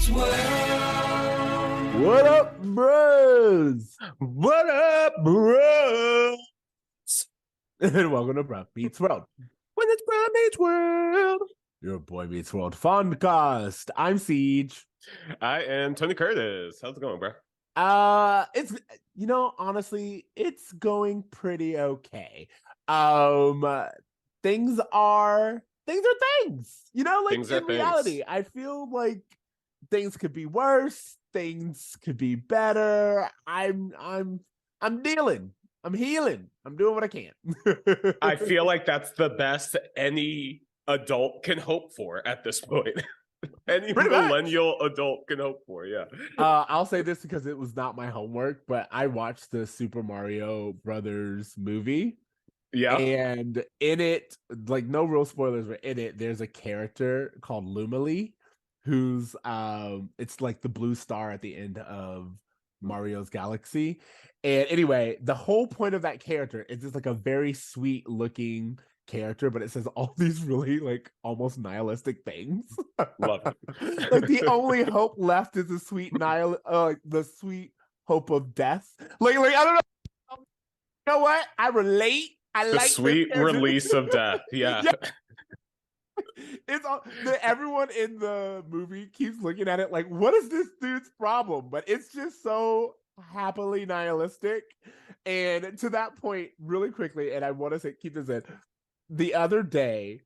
What up, bros? What up, bros? And welcome to Bro Meets World. When it's Bro Meets World. Your boy Meets World Funcast. I'm Ceej. I am Tony Curtis. How's it going, bro? It's honestly, it's going pretty okay. Things are things. Things are in reality, things. I feel like things could be worse, things could be better. I'm dealing. I'm healing. I'm doing what I can. I feel like that's the best any adult can hope for at this point. Any Pretty millennial adult can hope for, yeah. I'll say this because it was not my homework, but I watched the Super Mario Brothers movie. Yeah. And in it, like, no real spoilers, but in it, there's a character called Lumily, who's it's like the blue star at the end of Mario's Galaxy. And anyway, the whole point of that character is just like a very sweet looking character, but it says all these really like almost nihilistic things. Love it. Like the only hope left is the sweet the sweet hope of death. Like I don't know. You know what? I relate. I the like sweet release of death. Yeah. It's all everyone in the movie keeps looking at it like, what is this dude's problem? But it's just so happily nihilistic. And to that point, really quickly, and I want to say, keep this in. The other day,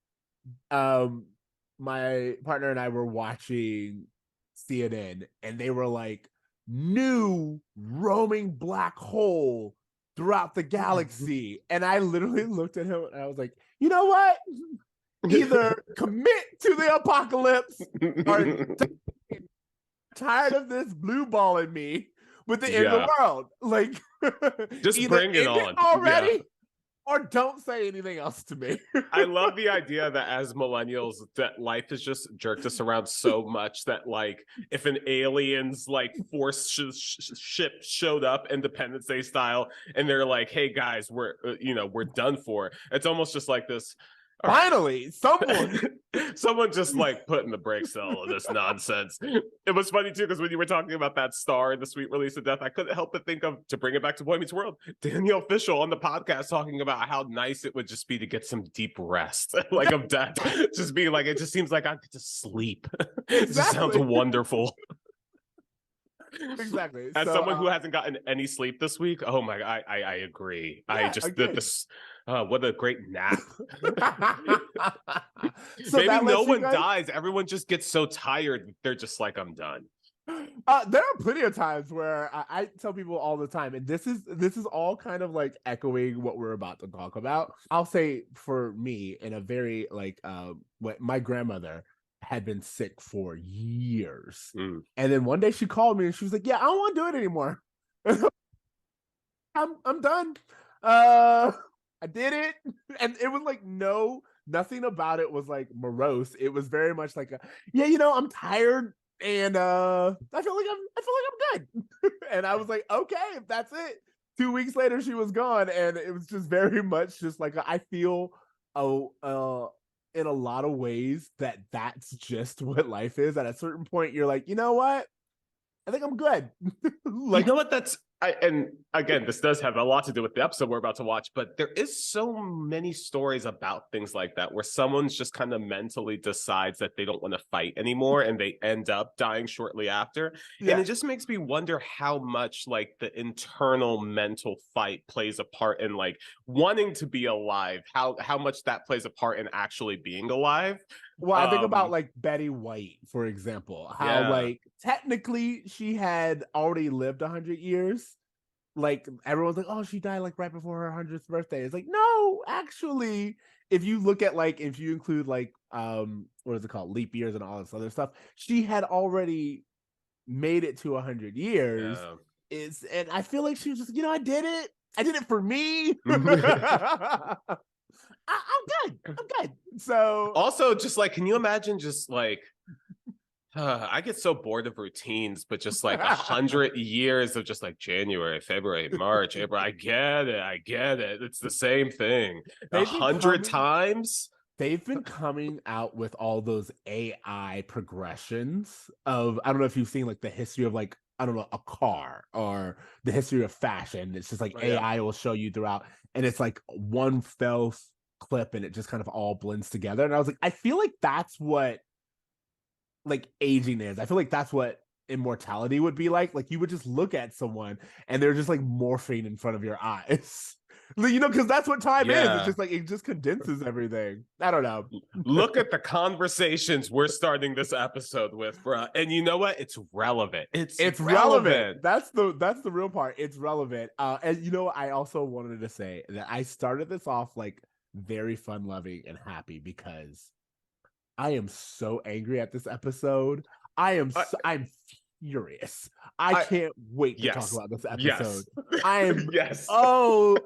my partner and I were watching CNN, and they were like, new roaming black hole throughout the galaxy. And I literally looked at him and I was like, you know what? Either commit to the apocalypse or tired of this blue ball in me with the end of the world. Like, just bring it on already, or don't say anything else to me. I love the idea that as millennials, that life has just jerked us around so much that, like, if an alien's like force ship showed up Independence Day style, and they're like, "Hey guys, we're done for," it's almost just like this. Finally, someone just like putting the brakes on all of this nonsense. It was funny too, because when you were talking about that star and the sweet release of death, I couldn't help but think of, to bring it back to Boy Meets World, Danielle Fishel on the podcast talking about how nice it would just be to get some deep rest, like of death. Just being like, it just seems like I could just sleep. Exactly. It just sounds wonderful. Exactly. As someone who hasn't gotten any sleep this week, oh my god, I agree. Yeah, I just did this. What a great nap. So maybe no one dies. Everyone just gets so tired. They're just like, I'm done. There are plenty of times where I tell people all the time, and this is all kind of like echoing what we're about to talk about. I'll say for me, in a very like what my grandmother had been sick for years. And then one day she called me and she was like, yeah, I don't want to do it anymore. I'm done. I did it. And it was like, nothing about it was like morose. It was very much like I'm tired and I feel like I'm good. And I was like, okay, if that's it. 2 weeks later she was gone, and it was just very much just like, I feel in a lot of ways that's just what life is. At a certain point, you're like, you know what? I think I'm good. Like, you know what? And again, this does have a lot to do with the episode we're about to watch, but there is so many stories about things like that where someone's just kind of mentally decides that they don't want to fight anymore and they end up dying shortly after. Yeah. And it just makes me wonder how much like the internal mental fight plays a part in like wanting to be alive, how much that plays a part in actually being alive. Well, I think about like Betty White, for example, how like technically she had already lived 100 years. Like everyone's like, oh, she died like right before her 100th birthday. It's like, no, actually, if you look at like, if you include like, what is it called? Leap years and all this other stuff, she had already made it to 100 years. And I feel like she was just, I did it for me. I'm good. So also, just like, can you imagine just like, I get so bored of routines, but just like 100 years of just like January, February, March, April. I get it. It's the same thing. 100 times. they've been coming out with all those AI progressions of, I don't know if you've seen like the history of like, I don't know, a car or the history of fashion. It's just like Oh, yeah. AI will show you throughout, and it's like one fell clip and it just kind of all blends together. And I was like, I feel like that's what like aging is. I feel like that's what immortality would be like. Like you would just look at someone and they're just like morphing in front of your eyes. Because that's what time is. It's Yeah. just like it just condenses everything. I don't know. Look at the conversations we're starting this episode with, bruh. And you know what? It's relevant. It's relevant. That's the real part. It's relevant. And I also wanted to say that I started this off like very fun loving and happy because I am so angry at this episode. I'm furious. I I can't wait to talk yes. about this Yes. episode. I am Yes. oh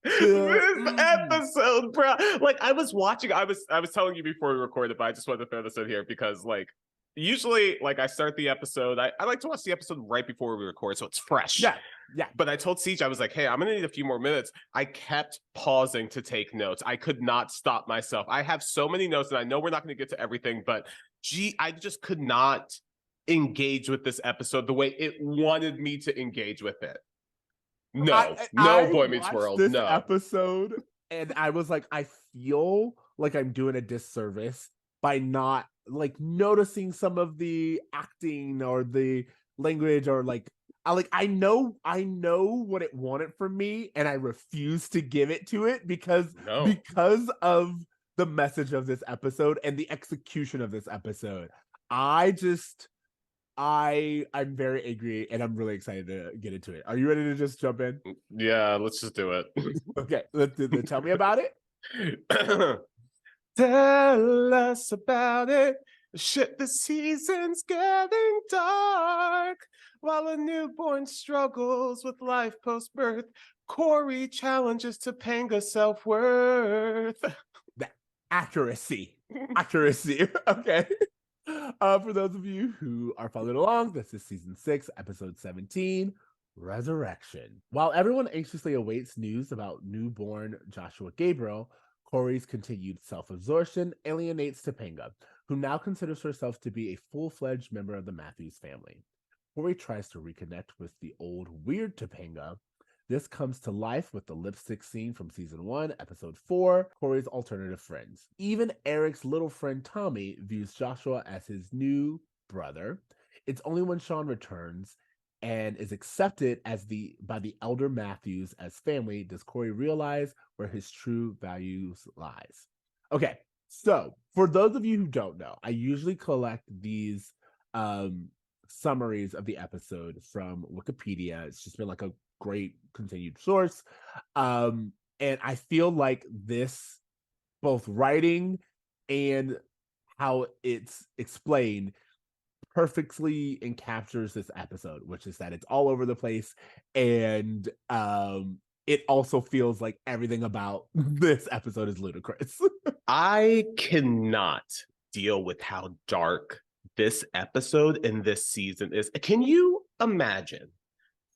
This episode, bro. Like I was watching, I was telling you before we recorded, but I just wanted to throw this in here because like usually like I start the episode, I like to watch the episode right before we record, so it's fresh. Yeah. But I told Ceej, I was like, hey, I'm gonna need a few more minutes. I kept pausing to take notes. I could not stop myself. I have so many notes, and I know we're not gonna get to everything, but I just could not engage with this episode the way it wanted me to engage with it. No, I Boy Meets watched World. this No. episode and I was like, I feel like I'm doing a disservice by not like noticing some of the acting or the language or like I know what it wanted from me and I refuse to give it to it because of the message of this episode and the execution of this episode. I'm very angry and I'm really excited to get into it. Are you ready to just jump in? Yeah, let's just do it. Okay, tell me about it. Tell us about it. Shit, the season's getting dark. While a newborn struggles with life post-birth, Cory challenges Topanga self-worth. The accuracy. Okay. For those of you who are following along, this is season 6, episode 17, Resurrection. While everyone anxiously awaits news about newborn Joshua Gabriel, Cory's continued self-absorption alienates Topanga, who now considers herself to be a full-fledged member of the Matthews family. Cory tries to reconnect with the old weird Topanga. This comes to life with the lipstick scene from season 1, episode 4, Cory's alternative friends. Even Eric's little friend Tommy views Joshua as his new brother. It's only when Shawn returns and is accepted by the elder Matthews as family does Cory realize where his true values lies. Okay, so for those of you who don't know, I usually collect these summaries of the episode from Wikipedia. It's just been like a great continued source. And I feel like this, both writing and how it's explained, perfectly encaptures this episode, which is that it's all over the place. And it also feels like everything about this episode is ludicrous. I cannot deal with how dark this episode and this season is. Can you imagine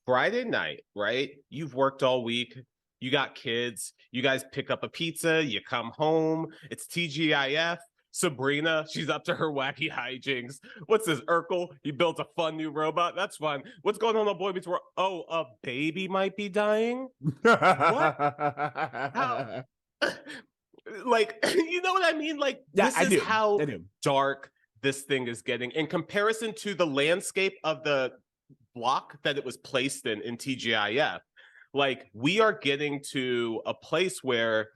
Friday night, right? You've worked all week. You got kids. You guys pick up a pizza. You come home. It's TGIF. Sabrina, she's up to her wacky hijinks. What's this, Urkel? He built a fun new robot. That's fun. What's going on Boy Meets World? Oh, a baby might be dying? What? How? Like, you know what I mean? Like, yeah, this is how dark this thing is getting in comparison to the landscape of the block that it was placed in TGIF. Like, we are getting to a place where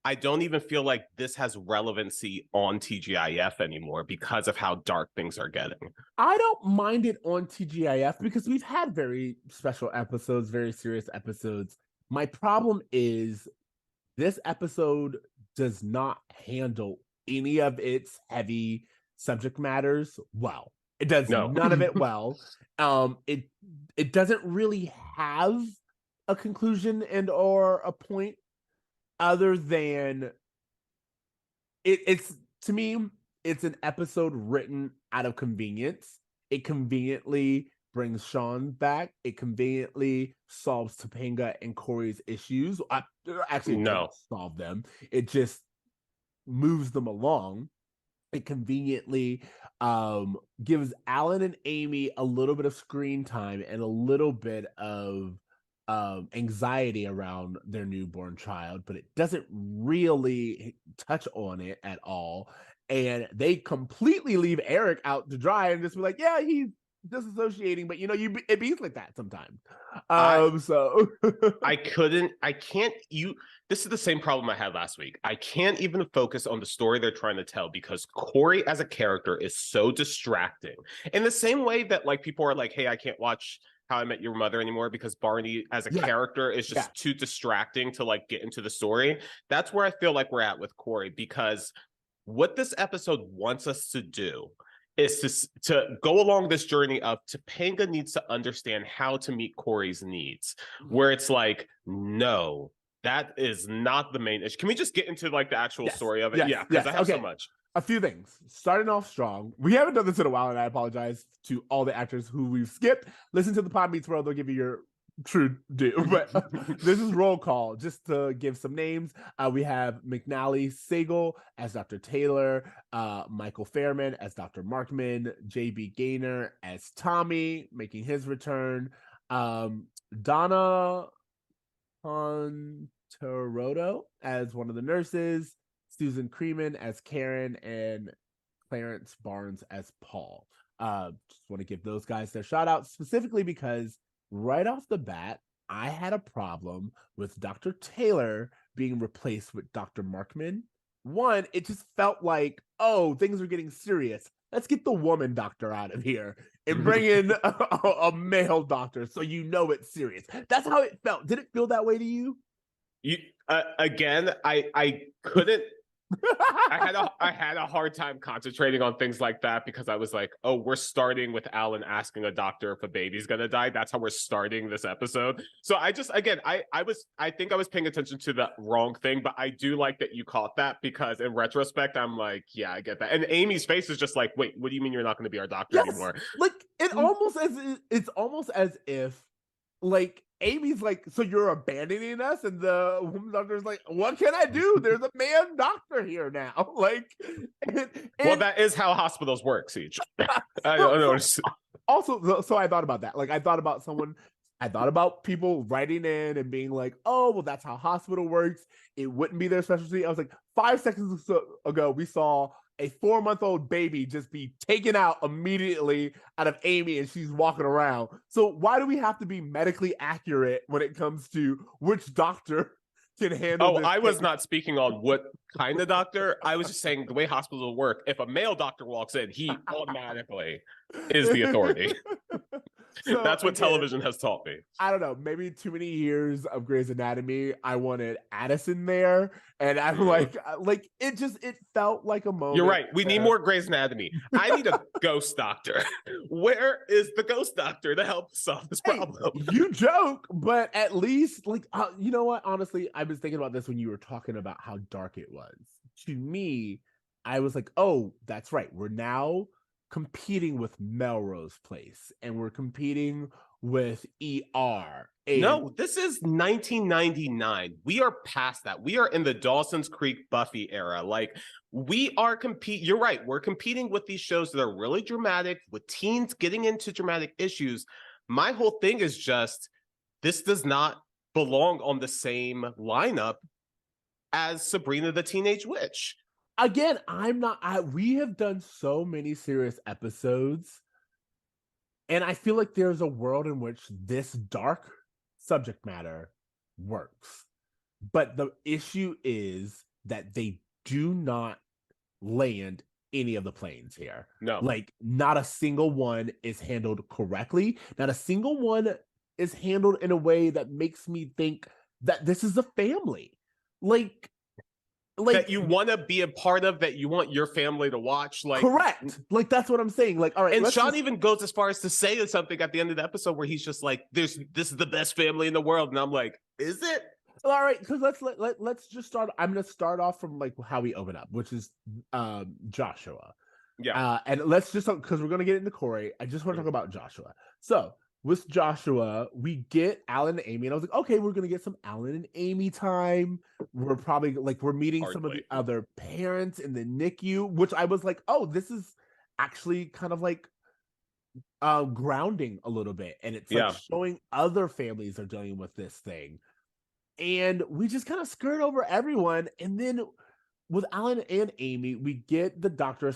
I don't even feel like this has relevancy on TGIF anymore because of how dark things are getting. I don't mind it on TGIF because we've had very special episodes, very serious episodes. My problem is this episode does not handle any of its heavy subject matters well. It does none of it well. It doesn't really have a conclusion and or a point other than it's to me, it's an episode written out of convenience. It conveniently brings Shawn back. It conveniently solves Topanga and Cory's issues. Actually, it doesn't solve them. It just moves them along. It conveniently gives Alan and Amy a little bit of screen time and a little bit of anxiety around their newborn child, but it doesn't really touch on it at all. And they completely leave Eric out to dry and just be like, yeah, he's disassociating, but it be like that sometimes. So I can't. This is the same problem I had last week. I can't even focus on the story they're trying to tell because Cory as a character is so distracting. In the same way that like people are like, hey, I can't watch How I Met Your Mother anymore because Barney as a character is just too distracting to like get into the story. That's where I feel like we're at with Cory, because what this episode wants us to do is to go along this journey of Topanga needs to understand how to meet Cory's needs, where it's like, no, that is not the main issue. Can we just get into like the actual story of it? Yeah, because I have so much. A few things. Starting off strong. We haven't done this in a while, and I apologize to all the actors who we've skipped. Listen to the Pod Meets World. They'll give you your true due. But this is roll call. Just to give some names, we have McNally Sagel as Dr. Taylor, Michael Fairman as Dr. Markman, J.B. Gaynor as Tommy, making his return, Donna Ponteroto as one of the nurses, Susan Creeman as Karen, and Clarence Barnes as Paul. Just want to give those guys their shout out specifically because right off the bat, I had a problem with Dr. Taylor being replaced with Dr. Markman. One, it just felt like, oh, things are getting serious. Let's get the woman doctor out of here and bring in a male doctor so it's serious. That's how it felt. Did it feel that way to you? Again, I couldn't. I had a hard time concentrating on things like that because I was like, oh, we're starting with Alan asking a doctor if a baby's gonna die. That's how we're starting this episode. So I just, again, I think I was paying attention to the wrong thing, but I do like that you caught that because in retrospect, I'm like, yeah, I get that. And Amy's face is just like, wait, what do you mean you're not going to be our doctor anymore? Like it's almost as if like Amy's like, so you're abandoning us? And the woman doctor's like, what can I do? There's a man doctor here now. Like, well, that is how hospitals work, Ceej. I don't know. Also, so I thought about that. Like, I thought about people writing in and being like, oh, well, that's how hospital works. It wouldn't be their specialty. I was like, 5 seconds ago, we saw a 4-month-old baby just be taken out immediately out of Amy and she's walking around. So why do we have to be medically accurate when it comes to which doctor can handle this? I was not speaking on what kind of doctor. I was just saying the way hospitals work. If a male doctor walks in, he automatically is the authority. So, that's what television has taught me. I don't know. Maybe too many years of Grey's Anatomy. I wanted Addison there, and I'm like it felt like a moment. You're right. We need more Grey's Anatomy. I need a ghost doctor. Where is the ghost doctor to help solve this problem? You joke, but at least you know what? Honestly, I was thinking about this when you were talking about how dark it was. To me, I was like, oh, that's right. We're now competing with Melrose Place and we're competing with ER. No, this is 1999. We are past that. We are in the Dawson's Creek Buffy era. Like we are you're right. We're competing with these shows that are really dramatic with teens getting into dramatic issues. My whole thing is just this does not belong on the same lineup as Sabrina the Teenage Witch. Again, we have done so many serious episodes, and I feel like there's a world in which this dark subject matter works. But the issue is that they do not land any of the planes here. No. Like, not a single one is handled correctly. Not a single one is handled in a way that makes me think that this is a family. Like that you want to be a part of, that you want your family to watch. Like correct. Like that's what I'm saying. Like, all right. And Shawn even goes as far as to say something at the end of the episode where he's just like, this is the best family in the world. And I'm like, is it? All right, because let's just start. I'm gonna start off from like how we open up, which is Joshua. Yeah. And let's just because we're gonna get into Cory. I just want to talk about Joshua. So with Joshua, we get Alan and Amy, and I was like, okay, we're gonna get some Alan and Amy time. We're probably like we're meeting some of the other parents in the NICU, which I was like, oh, this is actually kind of like grounding a little bit, and it's like showing other families are dealing with this thing. And we just kind of skirt over everyone, and then with Alan and Amy, we get the doctor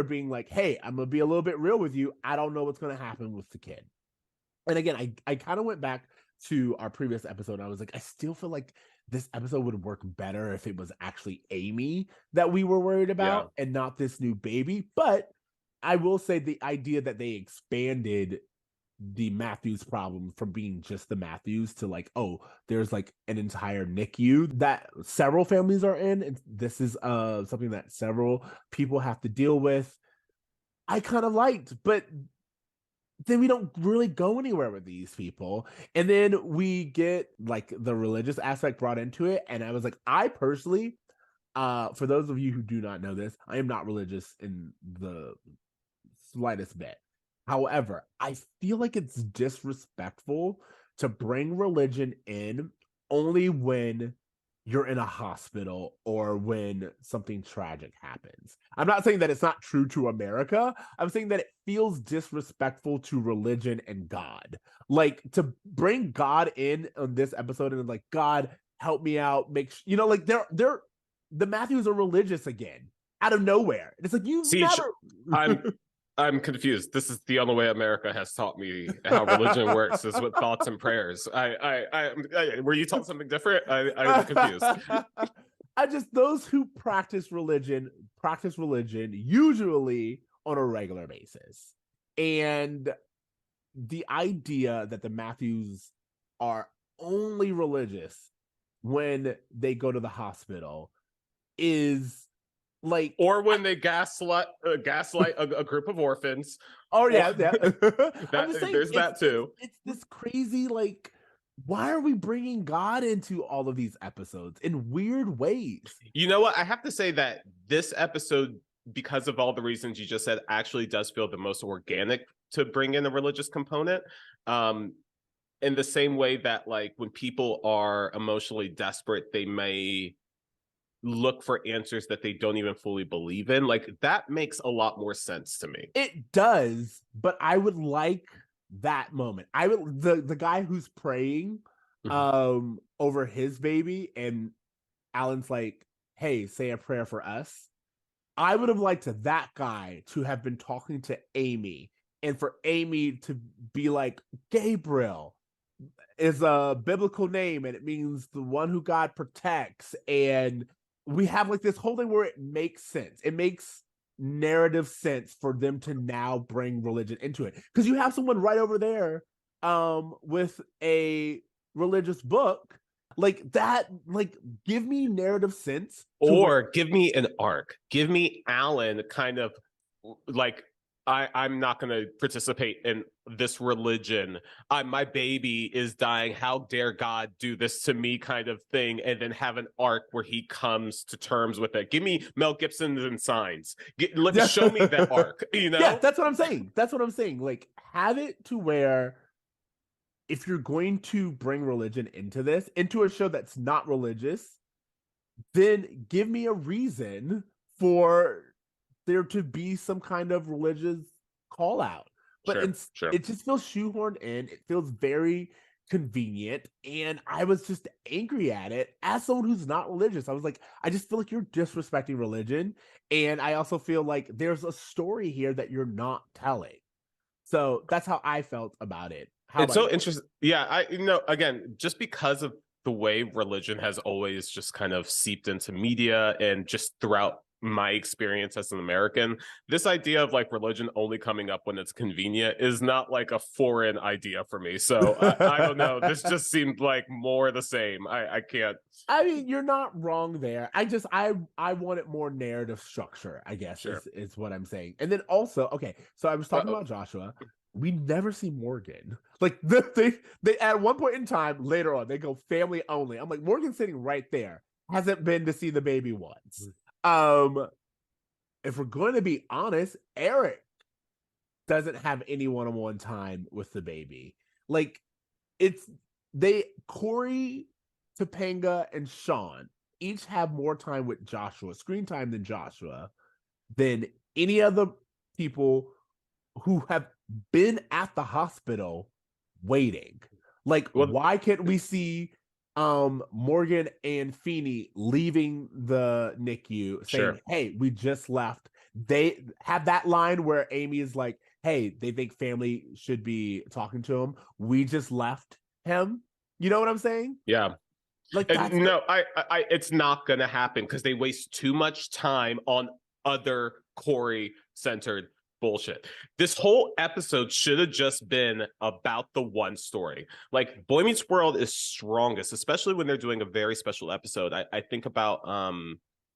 being like, hey, I'm gonna be a little bit real with you. I don't know what's gonna happen with the kid. And again, I kind of went back to our previous episode, and I was like, I still feel like this episode would work better if it was actually Amy that we were worried about and not this new baby. But I will say the idea that they expanded the Matthews problem from being just the Matthews to like, oh, there's like an entire NICU that several families are in, and this is something that several people have to deal with. I kind of liked, but then we don't really go anywhere with these people. And then we get like the religious aspect brought into it. And I was like, I personally, for those of you who do not know this, I am not religious in the slightest bit. However, I feel like it's disrespectful to bring religion in only when you're in a hospital or when something tragic happens. I'm not saying that it's not true to America. I'm saying that it feels disrespectful to religion and God. Like to bring God in on this episode and like, God, help me out. Like they're the Matthews are religious again out of nowhere. It's like you never. I'm confused. This is the only way America has taught me how religion works is with thoughts and prayers. Were you taught something different? I'm confused. Those who practice religion usually on a regular basis. And the idea that the Matthews are only religious when they go to the hospital is like, or when they gaslight a group of orphans. Oh yeah. There's that too. It's this crazy, like, why are we bringing God into all of these episodes in weird ways? You know what? I have to say that this episode, because of all the reasons you just said, actually does feel the most organic to bring in a religious component. In the same way that, like, when people are emotionally desperate, they may look for answers that they don't even fully believe in. Like, that makes a lot more sense to me. It does, but I would like that moment. I would the guy who's praying over his baby, and Alan's like, hey, say a prayer for us. I would have liked that guy to have been talking to Amy, and for Amy to be like, Gabriel is a biblical name and it means the one who God protects, and we have like this whole thing where it makes sense. It makes narrative sense for them to now bring religion into it, because you have someone right over there with a religious book like that. Like, give me narrative sense, or give me an arc. Give me Alan kind of like, I'm not going to participate in this religion. My baby is dying. How dare God do this to me, kind of thing. And then have an arc where he comes to terms with it. Give me Mel Gibson and Signs. Show me that arc, you know? Yeah, that's what I'm saying. Like, have it to where if you're going to bring religion into a show that's not religious, then give me a reason for there to be some kind of religious call out. But it just feels shoehorned in. It feels very convenient, and I was just angry at it as someone who's not religious. I was like, I just feel like you're disrespecting religion, and I also feel like there's a story here that you're not telling. So that's how I felt about it. It's so interesting. Yeah, again, just because of the way religion has always just kind of seeped into media and just throughout my experience as an American, this idea of like religion only coming up when it's convenient is not like a foreign idea for me. So I don't know. This just seemed like more the same. I can't. I mean, you're not wrong there. I wanted more narrative structure, I guess, is what I'm saying. And then also, okay, so I was talking about Joshua. We never see Morgan. Like they at one point in time later on, they go family only. I'm like, Morgan's sitting right there. Hasn't been to see the baby once. If we're going to be honest, Eric doesn't have any one-on-one time with the baby. Like, Cory, Topanga, and Shawn each have more time with Joshua, screen time than Joshua, than any other people who have been at the hospital waiting. Like, why can't we see Morgan and Feeney leaving the NICU saying, hey, we just left? They have that line where Amy is like, hey, they think family should be talking to him. We just left him. You know what I'm saying? Yeah. Like, no, it's not gonna happen because they waste too much time on other Cory centered bullshit. This whole episode should have just been about the one story. Like, Boy Meets World is strongest, especially when they're doing a very special episode. I think about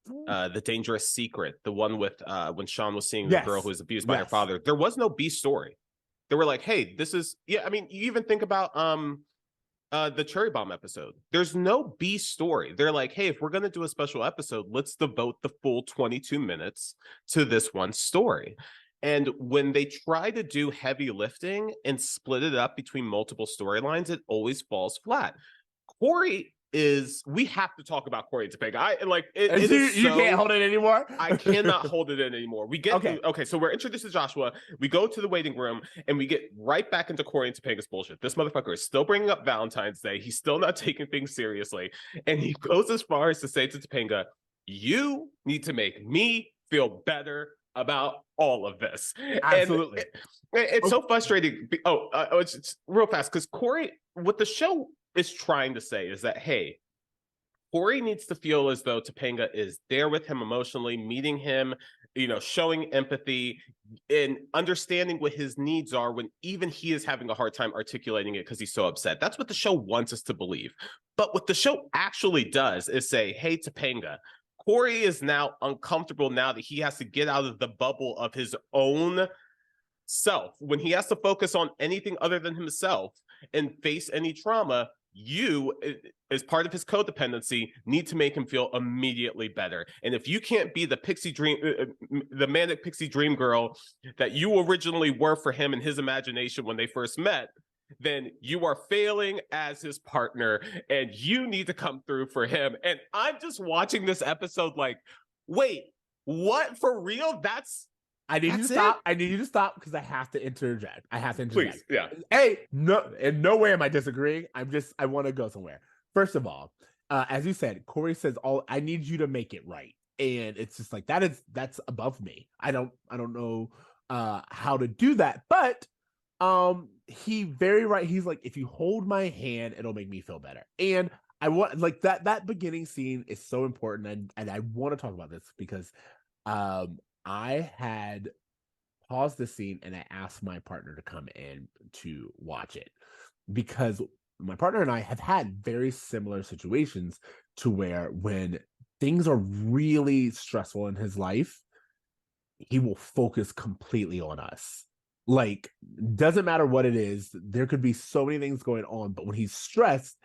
The Dangerous Secret, the one with when Shawn was seeing the girl who was abused by her father. There was no B story. They were like, hey, this is, I mean, you even think about the Cherry Bomb episode. There's no B story. They're like, hey, if we're going to do a special episode, let's devote the full 22 minutes to this one story. And when they try to do heavy lifting and split it up between multiple storylines, it always falls flat. We have to talk about Cory and Topanga. You can't hold it anymore. I cannot hold it in anymore. We get okay. So we're introduced to Joshua. We go to the waiting room, and we get right back into Cory and Topanga's bullshit. This motherfucker is still bringing up Valentine's Day. He's still not taking things seriously, and he goes as far as to say to Topanga, "You need to make me feel better about all of this." Absolutely. It's so frustrating. It's real fast because Cory, what the show is trying to say is that, hey, Cory needs to feel as though Topanga is there with him emotionally, meeting him, showing empathy and understanding what his needs are when even he is having a hard time articulating it because he's so upset. That's what the show wants us to believe. But what the show actually does is say, hey, Topanga, Cory is now uncomfortable now that he has to get out of the bubble of his own self. When he has to focus on anything other than himself and face any trauma, you, as part of his codependency, need to make him feel immediately better. And if you can't be the pixie dream, the manic pixie dream girl that you originally were for him in his imagination when they first met, then you are failing as his partner and you need to come through for him. And I'm just watching this episode like, wait, what? For real? I need you to stop. I need you to stop because I have to interject. Please, yeah. Hey, no, in no way am I disagreeing. I want to go somewhere. First of all, as you said, Cory says, I need you to make it right. And it's just like, that's above me. I don't know how to do that. But he's like, if you hold my hand, it'll make me feel better. And I want, like, that beginning scene is so important. And I want to talk about this because I had paused the scene and I asked my partner to come in to watch it because my partner and I have had very similar situations to where when things are really stressful in his life, he will focus completely on us. Like, doesn't matter what it is. There could be so many things going on, but when he's stressed,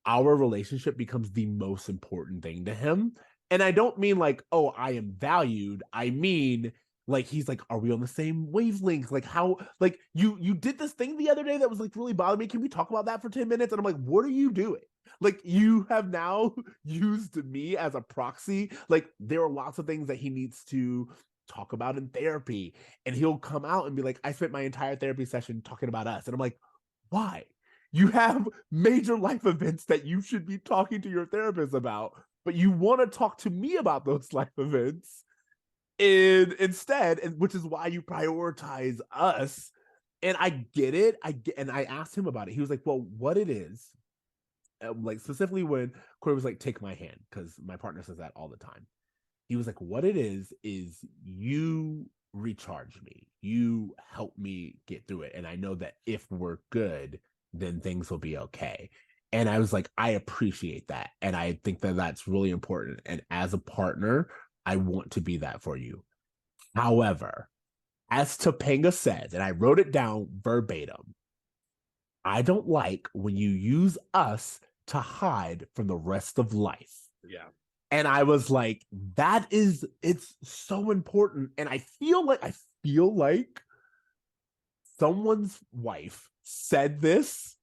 our relationship becomes the most important thing to him. And I don't mean like, oh, I am valued. I mean, like, he's like, are we on the same wavelength? Like, how, like, you did this thing the other day that was like really bothering me. Can we talk about that for 10 minutes? And I'm like, what are you doing? Like, you have now used me as a proxy. Like, there are lots of things that he needs to talk about in therapy. And he'll come out and be like, I spent my entire therapy session talking about us. And I'm like, why? You have major life events that you should be talking to your therapist about, but you want to talk to me about those life events instead, which is why you prioritize us. And I get it. And I asked him about it. He was like, well, what it is, like specifically when Cory was like, take my hand, because my partner says that all the time. He was like, what it is you recharge me. You help me get through it. And I know that if we're good, then things will be okay. And I was like, I appreciate that. And I think that that's really important. And as a partner, I want to be that for you. However, as Topanga says, and I wrote it down verbatim, I don't like when you use us to hide from the rest of life. Yeah. And I was like, it's so important. And I feel like someone's wife said this,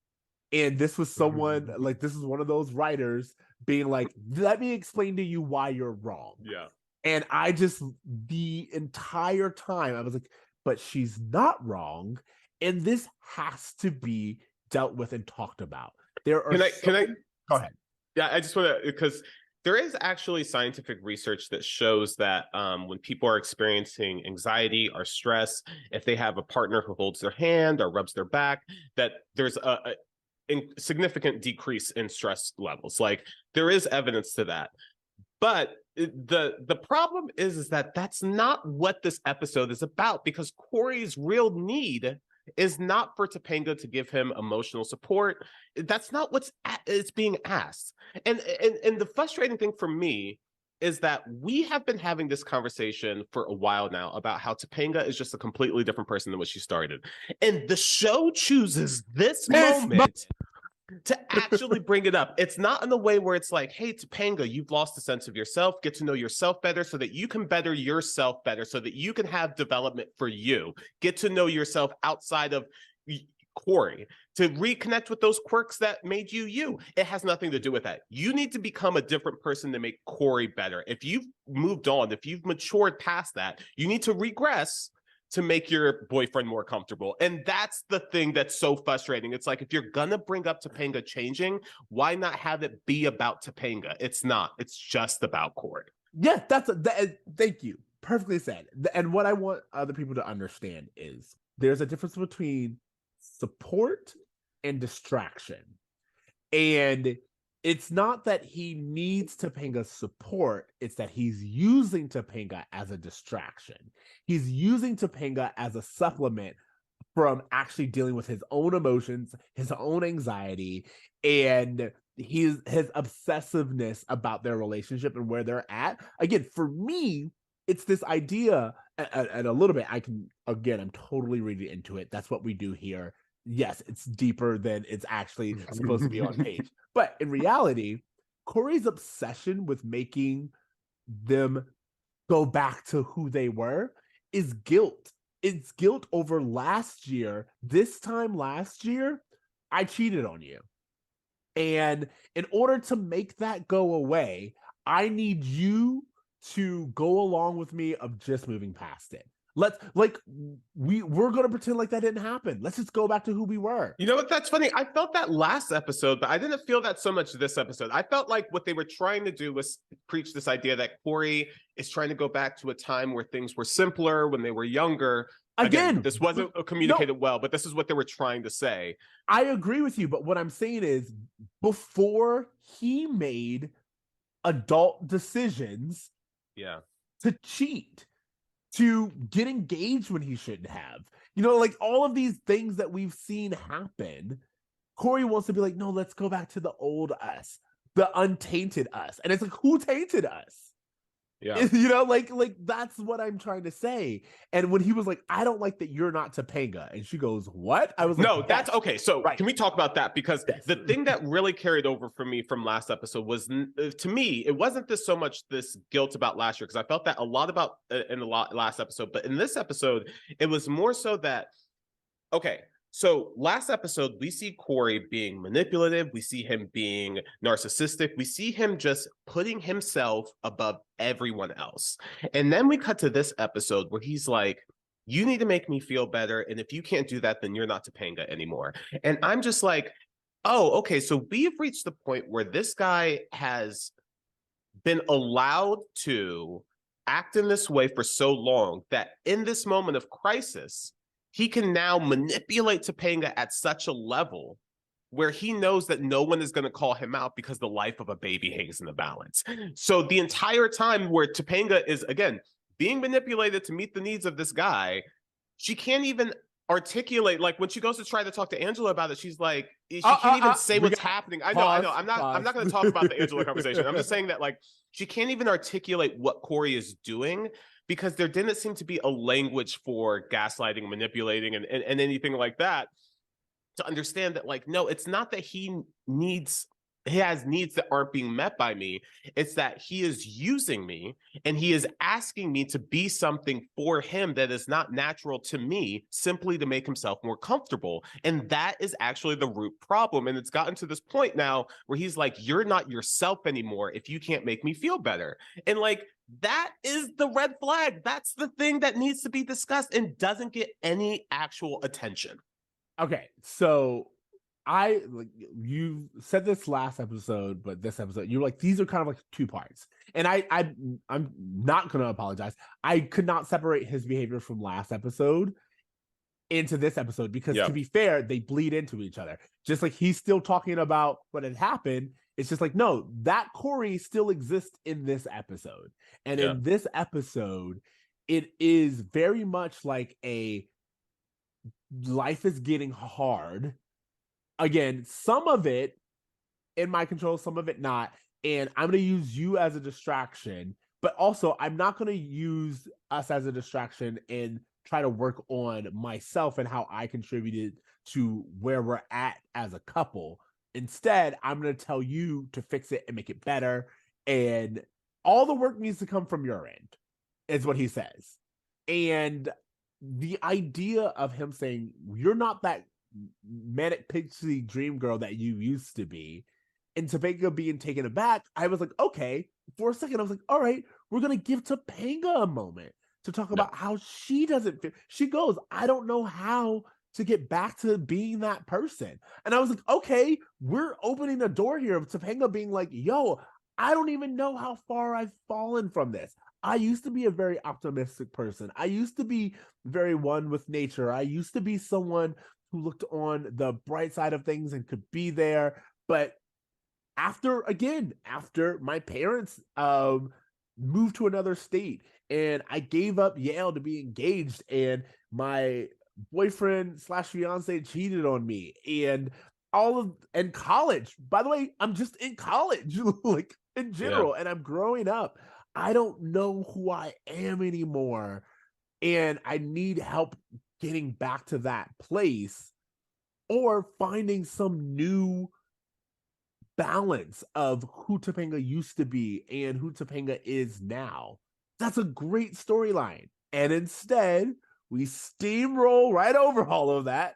and this was someone like, this is one of those writers being like, let me explain to you why you're wrong. Yeah. And I just, the entire time I was like, but she's not wrong, and this has to be dealt with and talked about. There are Can I go ahead. Yeah, I just want to, because there is actually scientific research that shows that when people are experiencing anxiety or stress, if they have a partner who holds their hand or rubs their back, that there's a significant decrease in stress levels. Like, there is evidence to that. But the problem is that that's not what this episode is about, because Cory's real need is not for Topanga to give him emotional support. That's not it's being asked. And the frustrating thing for me is that we have been having this conversation for a while now about how Topanga is just a completely different person than what she started. And the show chooses this moment to actually bring it up. It's not in the way where it's like, hey, Topanga, you've lost a sense of yourself. Get to know yourself better so that you can better yourself better, so that you can have development for you. Get to know yourself outside of Cory, to reconnect with those quirks that made you you. It has nothing to do with that. You need to become a different person to make Cory better. If you've moved on, if you've matured past that, you need to regress to make your boyfriend more comfortable. And that's the thing that's so frustrating. It's like, if you're gonna bring up Topanga changing, why not have it be about Topanga? It's not. It's just about Cory. Yeah, thank you. Perfectly said. And what I want other people to understand is there's a difference between support and distraction. And it's not that he needs Topanga's support, it's that he's using Topanga as a distraction. He's using Topanga as a supplement from actually dealing with his own emotions, his own anxiety, and his obsessiveness about their relationship and where they're at. Again, for me, it's this idea, and a little bit, I'm totally reading into it. That's what we do here. Yes, it's deeper than it's actually supposed to be on page. But in reality, Cory's obsession with making them go back to who they were is guilt. It's guilt over last year. This time last year, I cheated on you. And in order to make that go away, I need you to go along with me of just moving past it. We're gonna pretend like that didn't happen. Let's just go back to who we were. You know what? That's funny. I felt that last episode, but I didn't feel that so much this episode. I felt like what they were trying to do was preach this idea that Cory is trying to go back to a time where things were simpler, when they were younger. Again, this wasn't communicated well, but this is what they were trying to say. I agree with you, but what I'm saying is, before he made adult decisions, to cheat, to get engaged when he shouldn't have, like all of these things that we've seen happen, Cory wants to be like, no, let's go back to the old us, the untainted us. And it's like, who tainted us? Yeah. Like that's what I'm trying to say. And when he was like, I don't like that you're not Topanga, and she goes, what? I was like, no, that's okay. So right. Can we talk about that? Because the thing that really carried over for me from last episode was, to me, it wasn't so much this guilt about last year, because I felt that a lot about in the last episode, but in this episode, it was more so that, okay, so last episode, we see Cory being manipulative. We see him being narcissistic. We see him just putting himself above everyone else. And then we cut to this episode where he's like, you need to make me feel better. And if you can't do that, then you're not Topanga anymore. And I'm just like, oh, okay. So we've reached the point where this guy has been allowed to act in this way for so long that in this moment of crisis, he can now manipulate Topanga at such a level where he knows that no one is going to call him out because the life of a baby hangs in the balance. So the entire time where Topanga is, again, being manipulated to meet the needs of this guy, she can't even articulate, like when she goes to try to talk to Angela about it, she's like, she can't even say what's happening. I know. I'm not going to talk about the Angela conversation. I'm just saying that, like, she can't even articulate what Cory is doing, because there didn't seem to be a language for gaslighting, manipulating, and anything like that, to understand that, like, no, it's not that he needs he has needs that aren't being met by me. It's that he is using me and he is asking me to be something for him that is not natural to me simply to make himself more comfortable. And that is actually the root problem. And it's gotten to this point now where he's like, you're not yourself anymore if you can't make me feel better. And like, that is the red flag. That's the thing that needs to be discussed and doesn't get any actual attention. Okay, so I like you said this last episode, but this episode you're like these are kind of like two parts, and I'm not gonna apologize. I could not separate his behavior from last episode into this episode because to be fair, they bleed into each other. Just like he's still talking about what had happened. It's just like, no, that Cory still exists in this episode. And in this episode, it is very much like a life is getting hard. Again, some of it in my control, some of it not. And I'm going to use you as a distraction, but also I'm not going to use us as a distraction and try to work on myself and how I contributed to where we're at as a couple. Instead, I'm going to tell you to fix it and make it better. And all the work needs to come from your end, is what he says. And the idea of him saying, you're not that manic pixie dream girl that you used to be, and Topanga being taken aback, I was like, okay. For a second, I was like, all right, we're going to give Topanga a moment to talk about how she doesn't feel. She goes, I don't know how to get back to being that person. And I was like, okay, we're opening a door here of Topanga being like, yo, I don't even know how far I've fallen from this. I used to be a very optimistic person. I used to be very one with nature. I used to be someone who looked on the bright side of things and could be there. But after my parents moved to another state and I gave up Yale to be engaged, and my boyfriend / fiance cheated on me, and college, by the way, I'm just in college, like in general, and I'm growing up. I don't know who I am anymore, and I need help getting back to that place or finding some new balance of who Topanga used to be and who Topanga is now. That's a great storyline. And instead, we steamroll right over all of that.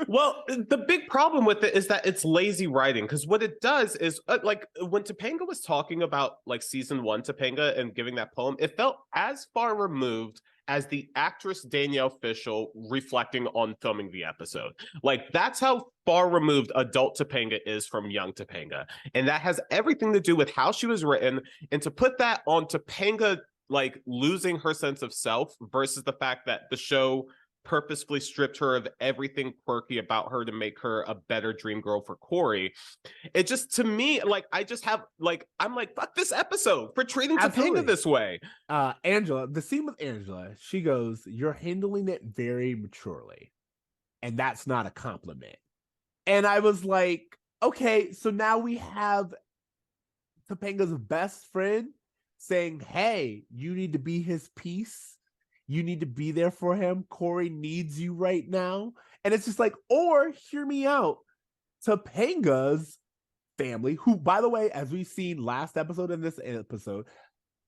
Well, the big problem with it is that it's lazy writing, because what it does is like when Topanga was talking about like season 1 Topanga and giving that poem, it felt as far removed as the actress Danielle Fishel reflecting on filming the episode. Like, that's how far removed adult Topanga is from young Topanga. And that has everything to do with how she was written. And to put that on Topanga, like losing her sense of self versus the fact that the show purposefully stripped her of everything quirky about her to make her a better dream girl for Cory. It just, to me, like, I just have, like, I'm like, fuck this episode for treating Topanga this way. Angela, the scene with Angela, she goes, you're handling it very maturely. And that's not a compliment. And I was like, okay, so now we have Topanga's best friend saying, hey, you need to be his piece. You need to be there for him. Cory needs you right now. And it's just like, or hear me out. Topanga's family, who, by the way, as we've seen last episode and this episode,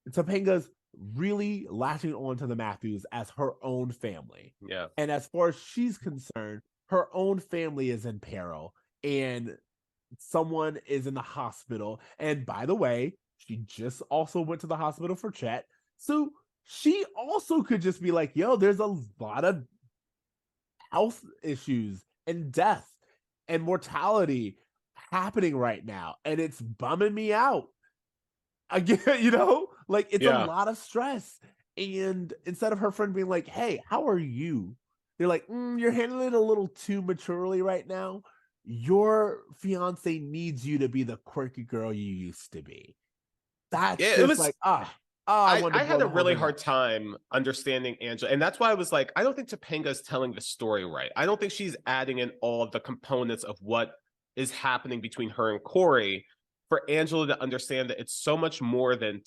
Topanga's really latching on to the Matthews as her own family. Yeah. And as far as she's concerned, her own family is in peril and someone is in the hospital. And by the way, she just also went to the hospital for Chet. So she also could just be like, yo, there's a lot of health issues and death and mortality happening right now. And it's bumming me out. Again, you know, like it's a lot of stress. And instead of her friend being like, hey, how are you? They're like, you're handling it a little too maturely right now. Your fiance needs you to be the quirky girl you used to be. That's just like, I had a really hard time understanding Angela. And that's why I was like, I don't think Topanga is telling the story right. I don't think she's adding in all of the components of what is happening between her and Cory for Angela to understand that it's so much more than,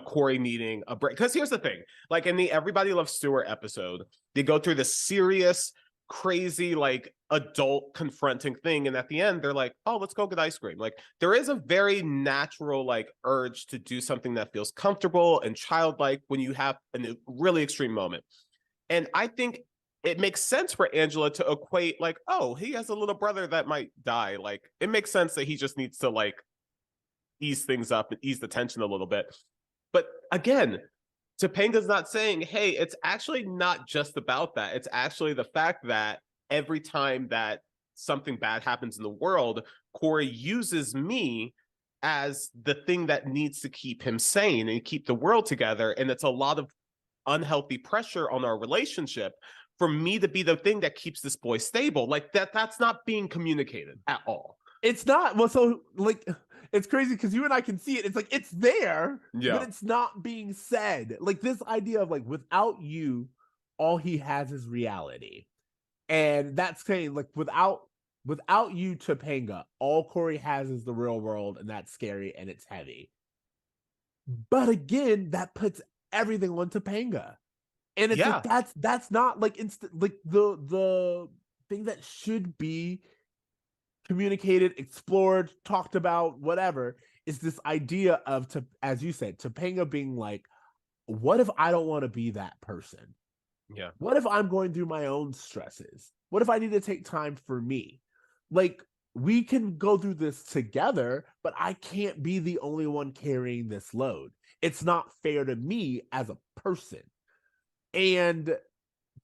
Cory needing a break. Because here's the thing, like in the Everybody Loves Stuart episode, they go through the serious crazy like adult confronting thing, and at the end they're like, oh, let's go get ice cream. Like there is a very natural like urge to do something that feels comfortable and childlike when you have a really extreme moment. And I think it makes sense for Angela to equate like, oh, he has a little brother that might die. Like it makes sense that he just needs to like ease things up and ease the tension a little bit. But again, Topanga's not saying, hey, it's actually not just about that. It's actually the fact that every time that something bad happens in the world, Cory uses me as the thing that needs to keep him sane and keep the world together. And it's a lot of unhealthy pressure on our relationship for me to be the thing that keeps this boy stable. Like that's not being communicated at all. It's not. Well, so like it's crazy because you and I can see it. It's like it's there, Yeah. but it's not being said. Like this idea of like without you, all he has is reality. And that's saying like without you, Topanga, all Cory has is the real world, and that's scary and it's heavy. But again, that puts everything on Topanga. And it's like that's not like like the thing that should be communicated, explored, talked about, whatever, is this idea of, as you said, Topanga being like, what if I don't want to be that person? Yeah. What if I'm going through my own stresses? What if I need to take time for me? Like, we can go through this together, but I can't be the only one carrying this load. It's not fair to me as a person. And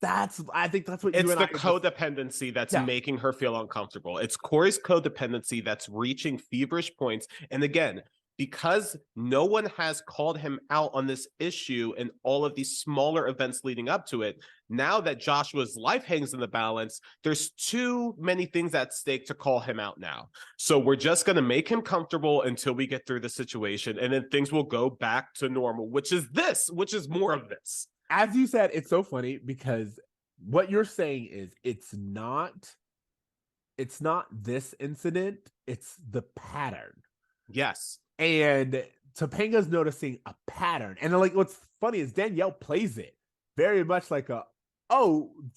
I think that's what it's you and the I codependency that's making her feel uncomfortable. It's Cory's codependency that's reaching feverish points. And again, because no one has called him out on this issue and all of these smaller events leading up to it, now that Joshua's life hangs in the balance, there's too many things at stake to call him out now. So we're just going to make him comfortable until we get through the situation, and then things will go back to normal, which is more of this. As you said, it's so funny because what you're saying is it's not this incident, it's the pattern. Yes. And Topanga's noticing a pattern. And like what's funny is Danielle plays it very much like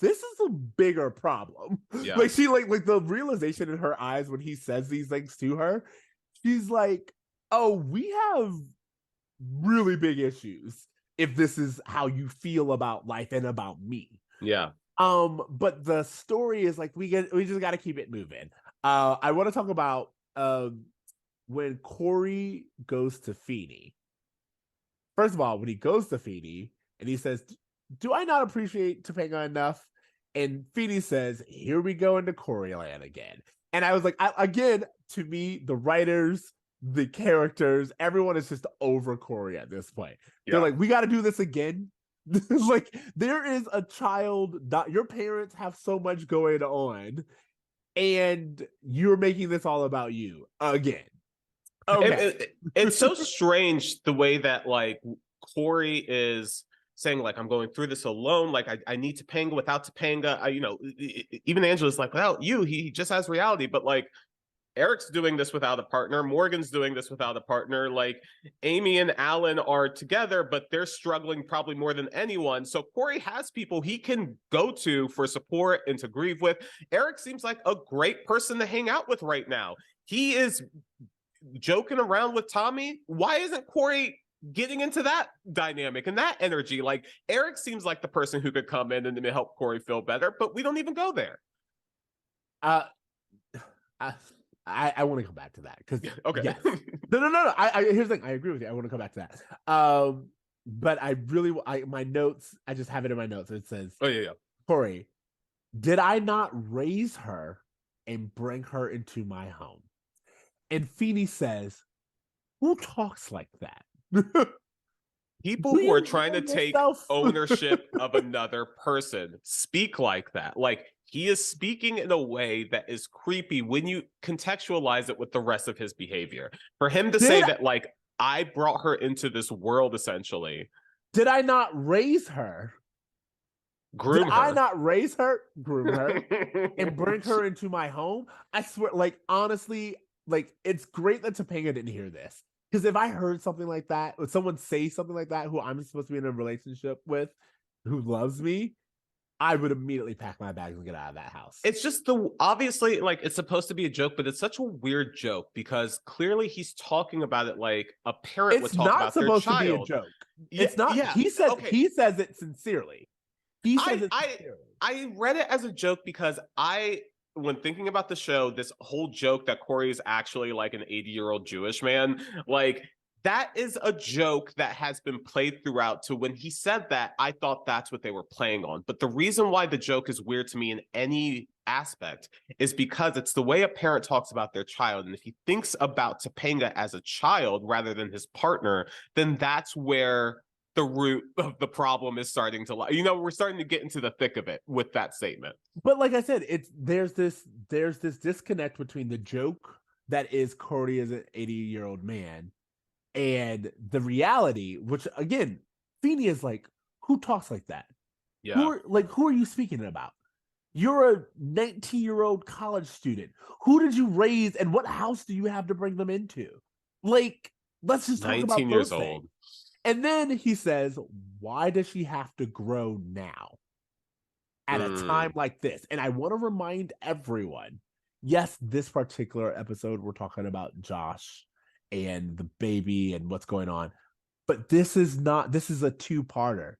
this is a bigger problem. Yeah. Like she like the realization in her eyes when he says these things to her, she's like, oh, we have really big issues if this is how you feel about life and about me. Yeah. But the story is like we just got to keep it moving. I want to talk about when Cory goes to Feeny. First of all, when he goes to Feeny and he says, "Do I not appreciate Topanga enough?" And Feeny says, "Here we go into Cory land again." And I was like, again, to me, the writers, the characters, everyone is just over Cory at this point. Yeah. They're like, we got to do this again. Like there is a child, your parents have so much going on and you're making this all about you again. Okay. It's so strange the way that like Cory is saying like, I'm going through this alone. Like I need Topanga. Without Topanga, even Angela's like, without you, he just has reality. But like Eric's doing this without a partner. Morgan's doing this without a partner. Like Amy and Alan are together, but they're struggling probably more than anyone. So Cory has people he can go to for support and to grieve with. Eric seems like a great person to hang out with right now. He is joking around with Tommy. Why isn't Cory getting into that dynamic and that energy? Like Eric seems like the person who could come in and help Cory feel better, but we don't even go there. I want to come back to that because okay. Yes. No. Here's the thing. I agree with you. I want to come back to that. But I really, my notes. I just have it in my notes. It says, "Oh yeah. Cory, did I not raise her and bring her into my home?" And Feeny says, "Who talks like that?" People who are trying to take ownership of another person speak like that. Like he is speaking in a way that is creepy when you contextualize it with the rest of his behavior. For him to say that, like, I brought her into this world, essentially. Did I not raise her? Groom her. I not raise her, groom her, and bring her into my home? I swear, like, honestly, like, it's great that Topanga didn't hear this. Because if I heard something like that, or someone say something like that, who I'm supposed to be in a relationship with, who loves me, I would immediately pack my bags and get out of that house. It's just obviously like it's supposed to be a joke, but it's such a weird joke because clearly he's talking about it like a parent would It's talk not about their supposed to be a child. joke. Yeah, It's not. yeah. He says Okay. he says it sincerely. He says it I sincerely. I read it as a joke because when thinking about the show, this whole joke that Cory is actually like an 80-year-old Jewish man, like that is a joke that has been played throughout. To when he said that, I thought that's what they were playing on. But the reason why the joke is weird to me in any aspect is because it's the way a parent talks about their child. And if he thinks about Topanga as a child rather than his partner, then that's where the root of the problem is starting to lie. You know, we're starting to get into the thick of it with that statement. But like I said, there's this disconnect between the joke that is Cory as an 80-year-old man and the reality, which again, Feeny is like, who talks like that? Yeah. Who are you speaking about? You're a 19-year-old college student. Who did you raise and what house do you have to bring them into? Like, let's just talk about 19 those years things. old. And then he says, why does she have to grow now at a time like this? And I want to remind everyone, yes, this particular episode, we're talking about Josh and the baby and what's going on. But this is a two-parter.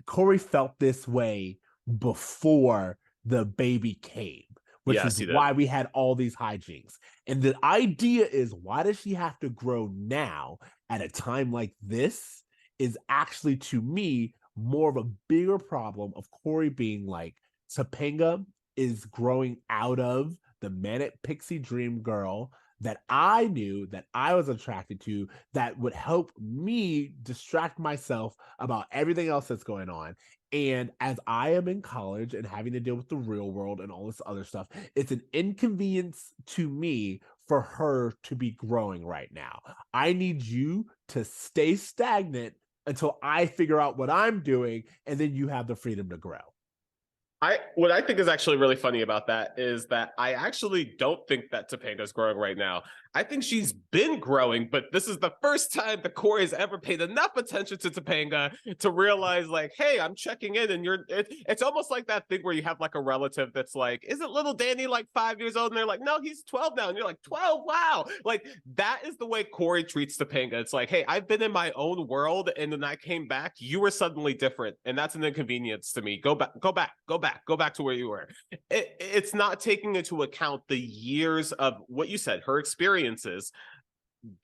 Cory felt this way before the baby came, which Yes, is why we had all these hijinks. And the idea is, why does she have to grow now at a time like this is actually, to me, more of a bigger problem of Cory being like, Topanga is growing out of the manic pixie dream girl that I knew, that I was attracted to, that would help me distract myself about everything else that's going on. And as I am in college and having to deal with the real world and all this other stuff, it's an inconvenience to me for her to be growing right now. I need you to stay stagnant until I figure out what I'm doing, and then you have the freedom to grow. What I think is actually really funny about that is that I actually don't think that Topanga's growing right now. I think she's been growing, but this is the first time that Cory has ever paid enough attention to Topanga to realize, like, hey, I'm checking in, and it's almost like that thing where you have like a relative that's like, isn't little Danny like 5 years old? And they're like, no, he's 12 now. And you're like, 12? Wow. Like, that is the way Cory treats Topanga. It's like, hey, I've been in my own world, and then I came back, you were suddenly different. And that's an inconvenience to me. Go back to where you were. It's not taking into account the years of what you said, her experiences,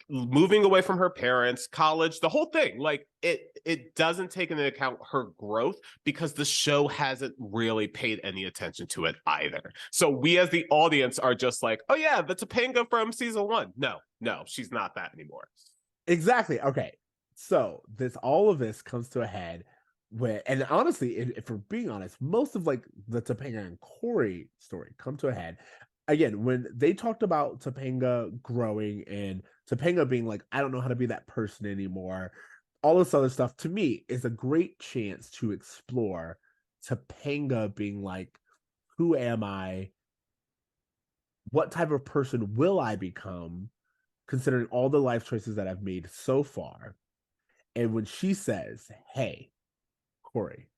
moving away from her parents, college, the whole thing. Like it doesn't take into account her growth because the show hasn't really paid any attention to it either. So we as the audience are just like, oh yeah, the Topanga from season 1. No, she's not that anymore. Exactly. Okay. So all of this comes to a head and honestly, if we're being honest, most of like the Topanga and Cory story come to a head again when they talked about Topanga growing and Topanga being like, I don't know how to be that person anymore. All this other stuff to me is a great chance to explore Topanga being like, who am I? What type of person will I become, considering all the life choices that I've made so far? And when she says, hey, Cory,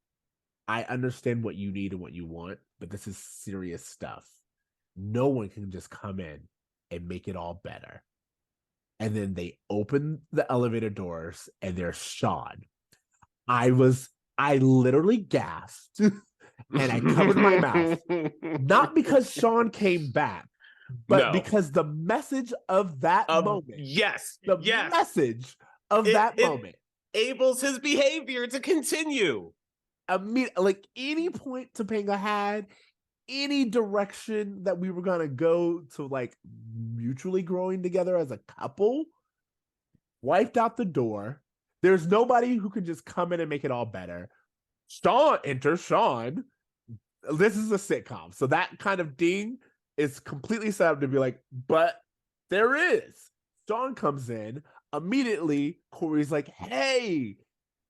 I understand what you need and what you want, but this is serious stuff. No one can just come in and make it all better. And then they open the elevator doors and there's Shawn. I literally gasped and I covered my mouth. Not because Shawn came back, but because the message of that moment. Yes. Message of that moment enables his behavior to continue. Like any point Topanga had, any direction that we were gonna go to, like mutually growing together as a couple, wiped out the door. There's nobody who can just come in and make it all better. Enter Shawn. This is a sitcom, so that kind of ding is completely set up to be like, but there is. Shawn comes in immediately. Cory's like, hey,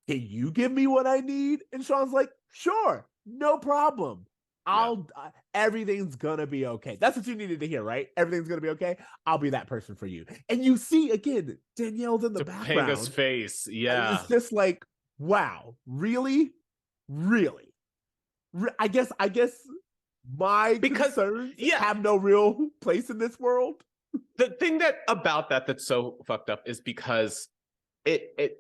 can you give me what I need? And Shawn's like, sure, no problem. Everything's gonna be okay. That's what you needed to hear, right? Everything's gonna be okay. I'll be that person for you. And you see again, Danielle's in the background. Topanga's face, yeah. It's just like, wow, really? I guess my Because concerns yeah, have no real place in this world. the thing that's so fucked up is because it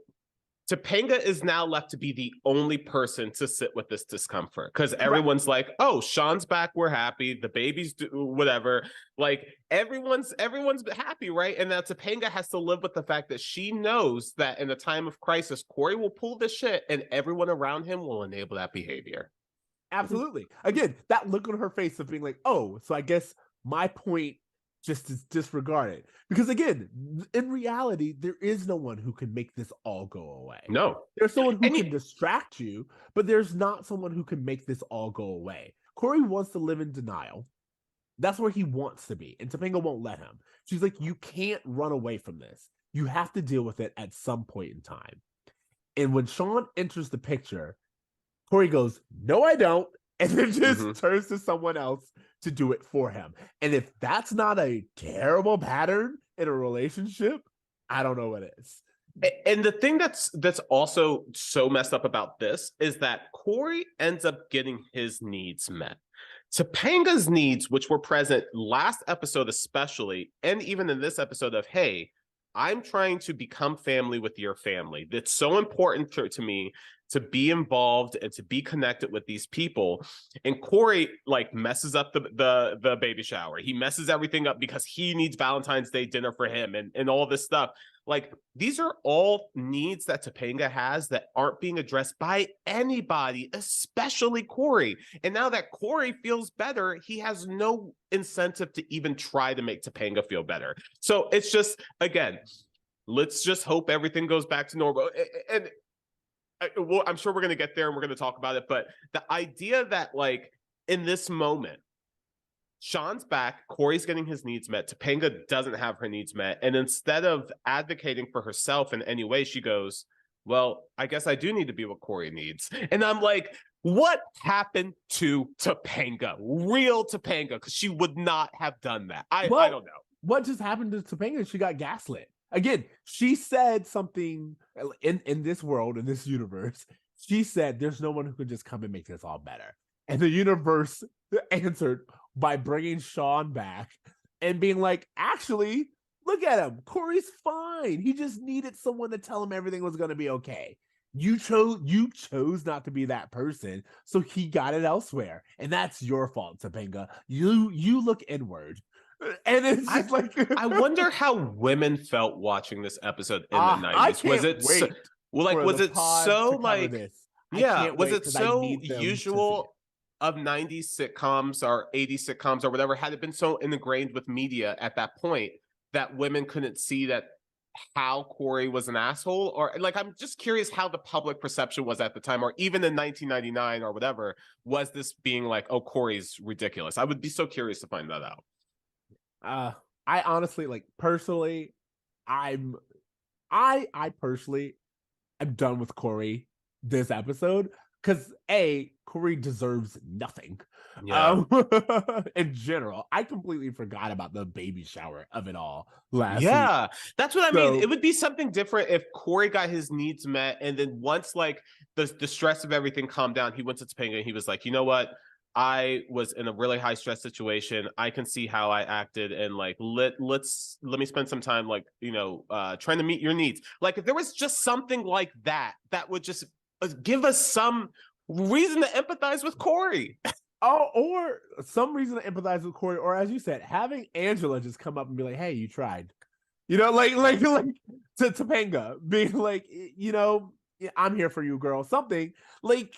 Topanga is now left to be the only person to sit with this discomfort because everyone's like, "Oh, Sean's back. We're happy. The baby's whatever." Like everyone's happy, right? And now Topanga has to live with the fact that she knows that in a time of crisis, Cory will pull this shit, and everyone around him will enable that behavior. Absolutely. Again, that look on her face of being like, "Oh, so I guess my point just is disregarded." Because again, in reality, there is no one who can make this all go away. No, There's someone who and can distract you, but there's not someone who can make this all go away. Cory wants to live in denial. That's where he wants to be, and Topanga won't let him. She's like, "You can't run away from this. You have to deal with it at some point in time." And when Shawn enters the picture, Cory goes, "No, I don't," and then just turns to someone else to do it for him. And if that's not a terrible pattern in a relationship, I don't know what is. And the thing that's also so messed up about this is that Cory ends up getting his needs met. Topanga's needs, which were present last episode especially, and even in this episode of, hey, I'm trying to become family with your family. That's so important to me to be involved and to be connected with these people. And Cory like messes up the baby shower. He messes everything up because he needs Valentine's Day dinner for him and all this stuff. Like these are all needs that Topanga has that aren't being addressed by anybody, especially Cory. And now that Cory feels better, he has no incentive to even try to make Topanga feel better. So it's just, again, let's just hope everything goes back to normal. And well, I'm sure we're going to get there and we're going to talk about it. But the idea that like in this moment, Sean's back, Cory's getting his needs met, Topanga doesn't have her needs met. And instead of advocating for herself in any way, she goes, well, I guess I do need to be what Cory needs. And I'm like, what happened to Topanga? Real Topanga? Because she would not have done that. I don't know. What just happened to Topanga? She got gaslit. Again, she said something in this world, in this universe. She said, there's no one who can just come and make this all better. And the universe answered by bringing Shawn back and being like, actually, look at him. Cory's fine. He just needed someone to tell him everything was going to be okay. You chose not to be that person, so he got it elsewhere. And that's your fault, Topanga. You look inward. And it's just like I wonder how women felt watching this episode in the 90s. Was it so, well, like was it so like yeah, was it so usual of 90s sitcoms or 80s sitcoms or whatever? Had it been so ingrained with media at that point that women couldn't see that how Cory was an asshole? Or like I'm just curious how the public perception was at the time, or even in 1999 or whatever, was this being like, oh, Cory's ridiculous? I would be so curious to find that out. I honestly, like, personally, I personally am done with Cory this episode because Cory deserves nothing. Yeah. In general, I completely forgot about the baby shower of it all last week. That's what I mean. It would be something different if Cory got his needs met, and then once like the stress of everything calmed down, he went to Topanga and he was like, you know what? I was in a really high stress situation. I can see how I acted, and like let me spend some time like trying to meet your needs. Like if there was just something like that, that would just give us some reason to empathize with Cory. Oh, or some reason to empathize with Cory, or as you said, having Angela just come up and be like, "Hey, you tried," like to Topanga being like, "I'm here for you, girl." Something like.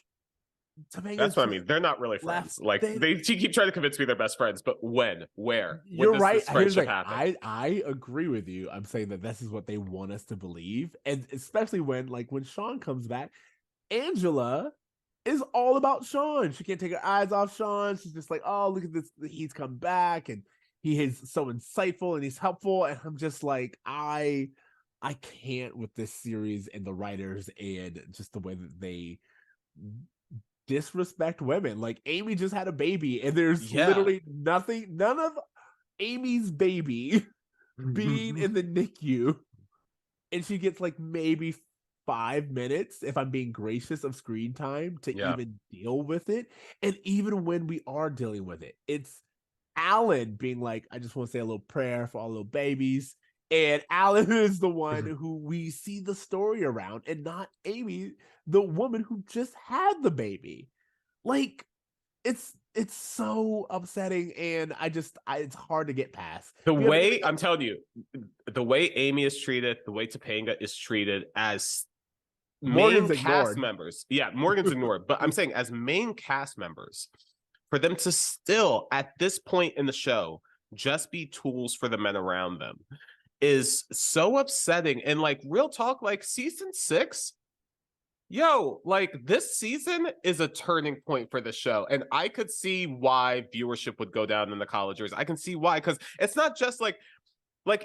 That's what I mean. They're not really friends. Like they keep trying to convince me they're best friends, but when? You're right. This friendship happen? I agree with you. I'm saying that this is what they want us to believe, and especially when Shawn comes back, Angela is all about Shawn. She can't take her eyes off Shawn. She's just like, oh, look at this. He's come back, and he is so insightful and he's helpful. And I'm just like, I can't with this series and the writers and just the way that they disrespect women. Like Amy just had a baby and there's literally none of Amy's baby being in the NICU, and she gets like maybe 5 minutes, if I'm being gracious, of screen time to Yeah. even deal with it. And even when we are dealing with it, it's Alan being like, I just want to say a little prayer for all little babies. And Alan is the one who we see the story around, and not Amy, the woman who just had the baby. Like, it's so upsetting, and it's hard to get past. The Do you have way anything I'm else? telling you, the way Amy is treated, the way Topanga is treated as main Morgan's cast ignored. members. Yeah, Morgan's ignored, but I'm saying as main cast members, for them to still at this point in the show just be tools for the men around them is so upsetting. And like real talk, like season 6, yo, like this season is a turning point for the show. And I could see why viewership would go down in the college years. I can see why, because it's not just like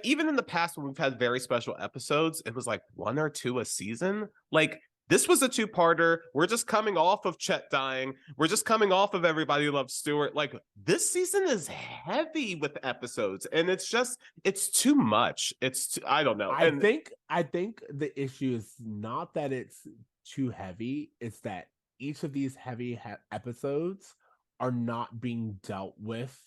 even in the past when we've had very special episodes, it was like 1 or 2 a season. Like this was a 2-parter. We're just coming off of Chet dying. We're just coming off of Everybody Loves Stewart. Like this season is heavy with episodes, and it's too much. I don't know. I think the issue is not that it's too heavy, it's that each of these episodes are not being dealt with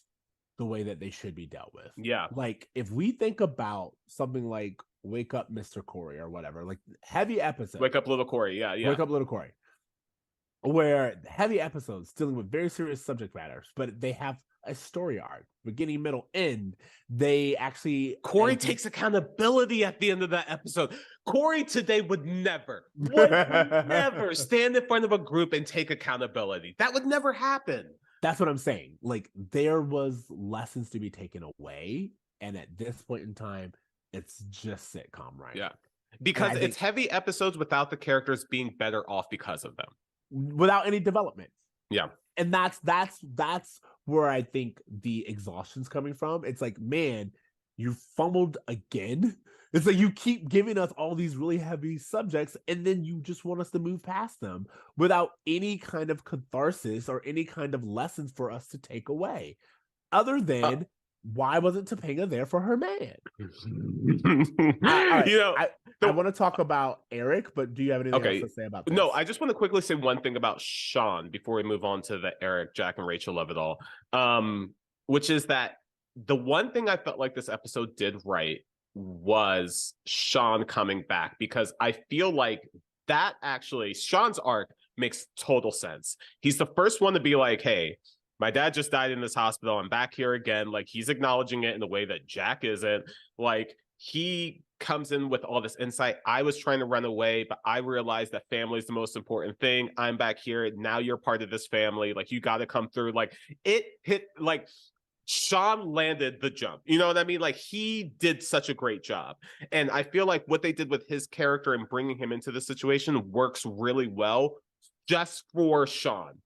the way that they should be dealt with. Yeah. Like if we think about something like Wake Up Mr. Cory or whatever, like heavy episodes. Wake Up Little Cory. Yeah, yeah. Wake Up Little Cory. Where heavy episodes dealing with very serious subject matters, but they have a story arc, beginning, middle, end. They actually Cory takes accountability at the end of that episode. Cory today would never stand in front of a group and take accountability. That would never happen. That's what I'm saying. Like there was lessons to be taken away, and at this point in time, it's just sitcom, right? Yeah, because it's heavy episodes without the characters being better off because of them, without any development. Yeah, and that's where I think the exhaustion's coming from. It's like, man, you fumbled again. It's like you keep giving us all these really heavy subjects, and then you just want us to move past them without any kind of catharsis or any kind of lessons for us to take away. Other than why wasn't Topanga there for her man? I want to talk about Eric, but do you have anything else to say about this? No, I just want to quickly say one thing about Shawn before we move on to the Eric, Jack, and Rachel Love It All, which is that the one thing I felt like this episode did right was Shawn coming back, because I feel like that actually, Shawn's arc makes total sense. He's the first one to be like, hey, my dad just died in this hospital. I'm back here again. Like he's acknowledging it in a way that Jack isn't. Like he comes in with all this insight. I was trying to run away, but I realized that family is the most important thing. I'm back here. Now you're part of this family. Like you got to come through. Like it hit, like Shawn landed the jump. You know what I mean? Like he did such a great job. And I feel like what they did with his character and bringing him into the situation works really well just for Shawn.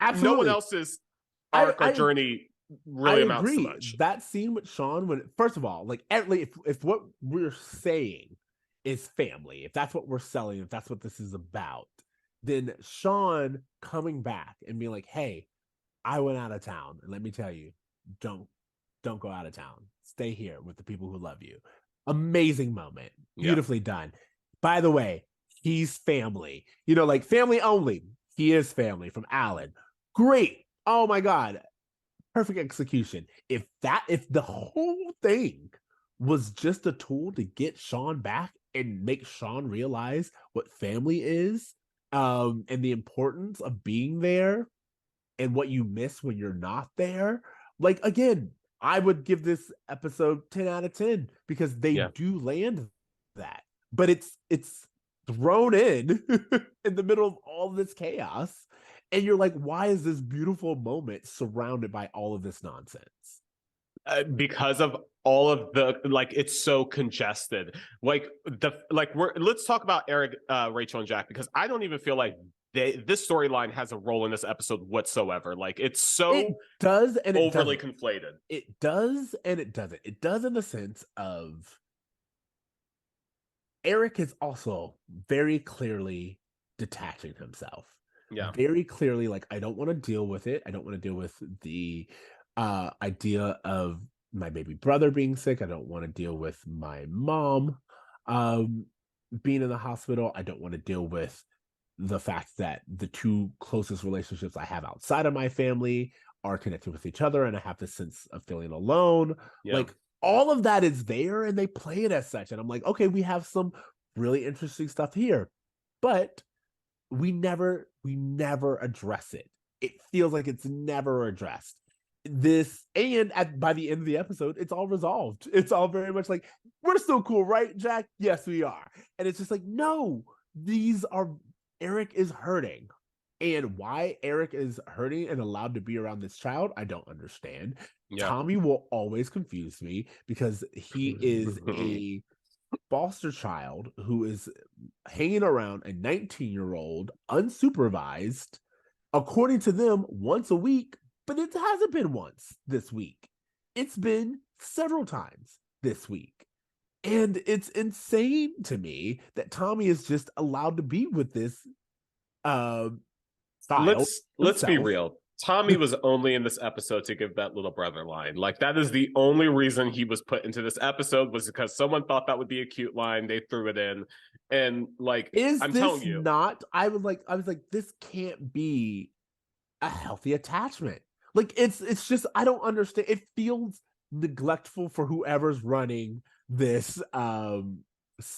Absolutely. No one else's arc or journey really amounts to much. That scene with Shawn, when first of all, like if what we're saying is family, if that's what we're selling, if that's what this is about, then Shawn coming back and being like, hey, I went out of town, and let me tell you, don't go out of town. Stay here with the people who love you. Amazing moment. Beautifully done. By the way, he's family. You know, like family only. He is family from Alan. Great. Oh my God. Perfect execution. If the whole thing was just a tool to get Shawn back and make Shawn realize what family is, and the importance of being there, and what you miss when you're not there. Like, again, I would give this episode 10 out of 10 because they do land that. But it's thrown in in the middle of all this chaos. And you're like, why is this beautiful moment surrounded by all of this nonsense? Because of all of the, like, it's so congested. Let's talk about Eric, Rachel, and Jack, because I don't even feel like this storyline has a role in this episode whatsoever. Like it does and overly conflated. It does and it doesn't. It does in the sense of Eric is also very clearly detaching himself. Yeah. Very clearly, like, I don't want to deal with it. I don't want to deal with the idea of my baby brother being sick. I don't want to deal with my mom being in the hospital. I don't want to deal with the fact that the two closest relationships I have outside of my family are connected with each other, and I have this sense of feeling alone. Yeah. Like all of that is there, and they play it as such. And I'm like, okay, we have some really interesting stuff here, but we never address it. It feels like it's never addressed. By the end of the episode, it's all resolved. It's all very much like, we're still cool, right, Jack? Yes, we are. And it's just like, no, these are Eric is hurting. And why Eric is hurting and allowed to be around this child, I don't understand. Yeah. Tommy will always confuse me because he is a foster child who is hanging around a 19-year-old unsupervised, according to them, once a week, but it hasn't been once this week. It's been several times this week. And it's insane to me that Tommy is just allowed to be with this child. Let's be real. Tommy was only in this episode to give that little brother line. Like, that is the only reason he was put into this episode, was because someone thought that would be a cute line. They threw it in. And like, I'm telling you, I was like, this can't be a healthy attachment. Like, it's just, I don't understand. It feels neglectful for whoever's running this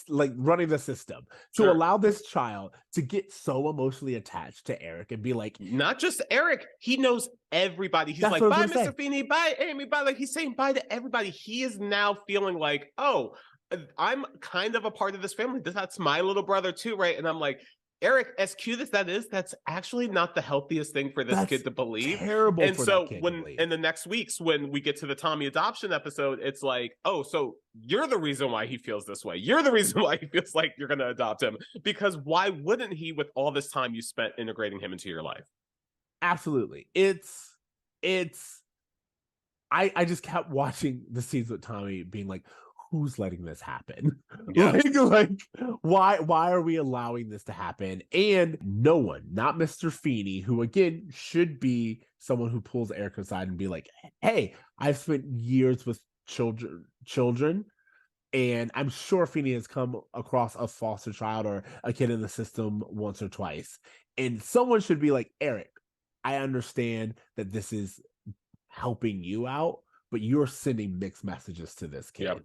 running the system to allow this child to get so emotionally attached to Eric and be like, not just Eric, he knows everybody. He's like, bye, Mr. Feeney, bye, Amy, bye. Like, he's saying bye to everybody. He is now feeling like, oh, I'm kind of a part of this family. That's my little brother too, right? And I'm like, Eric, as cute as that is, that's actually not the healthiest thing for this kid to believe. Terrible. And so in the next weeks, when we get to the Tommy adoption episode, it's like, oh, so you're the reason why he feels this way. You're the reason why he feels like you're going to adopt him. Because why wouldn't he, with all this time you spent integrating him into your life? Absolutely. I just kept watching the scenes with Tommy being like, who's letting this happen? Yeah. like why are we allowing this to happen? And no one, not Mr. Feeney, who again should be someone who pulls Eric aside and be like, hey, I've spent years with children, and I'm sure Feeney has come across a foster child or a kid in the system once or twice, and someone should be like, Eric, I understand that this is helping you out, but you're sending mixed messages to this kid. Yep.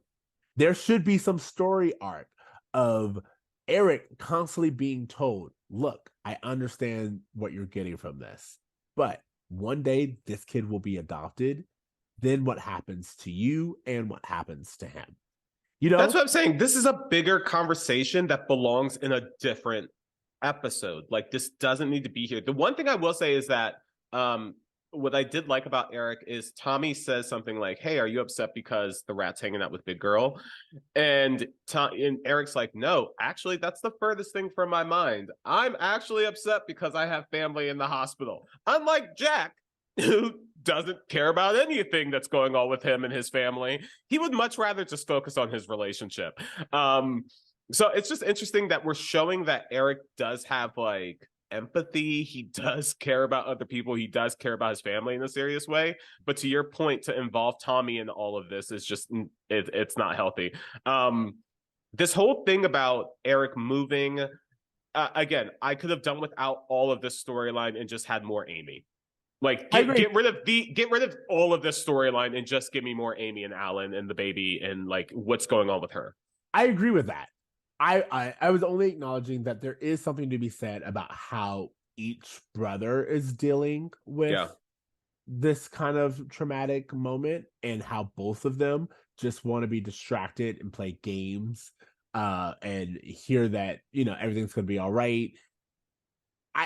There should be some story arc of Eric constantly being told, look, I understand what you're getting from this, but one day this kid will be adopted. Then what happens to you and what happens to him? You know, that's what I'm saying. This is a bigger conversation that belongs in a different episode. Like, this doesn't need to be here. The one thing I will say is that what I did like about Eric is Tommy says something like, hey, are you upset because the rat's hanging out with Big Girl? And Eric's like, no, actually, that's the furthest thing from my mind. I'm actually upset because I have family in the hospital. Unlike Jack, who doesn't care about anything that's going on with him and his family. He would much rather just focus on his relationship. So it's just interesting that we're showing that Eric does have like empathy. He does care about other people. He does care about his family in a serious way. But to your point, to involve Tommy in all of this is just, it's not healthy. This whole thing about Eric moving, again, I could have done without all of this storyline and just had more Amy. Like, get rid of all of this storyline and just give me more Amy and Alan and the baby and like what's going on with her. I agree with that. I was only acknowledging that there is something to be said about how each brother is dealing with this kind of traumatic moment, and how both of them just want to be distracted and play games and hear that, you know, everything's going to be all right.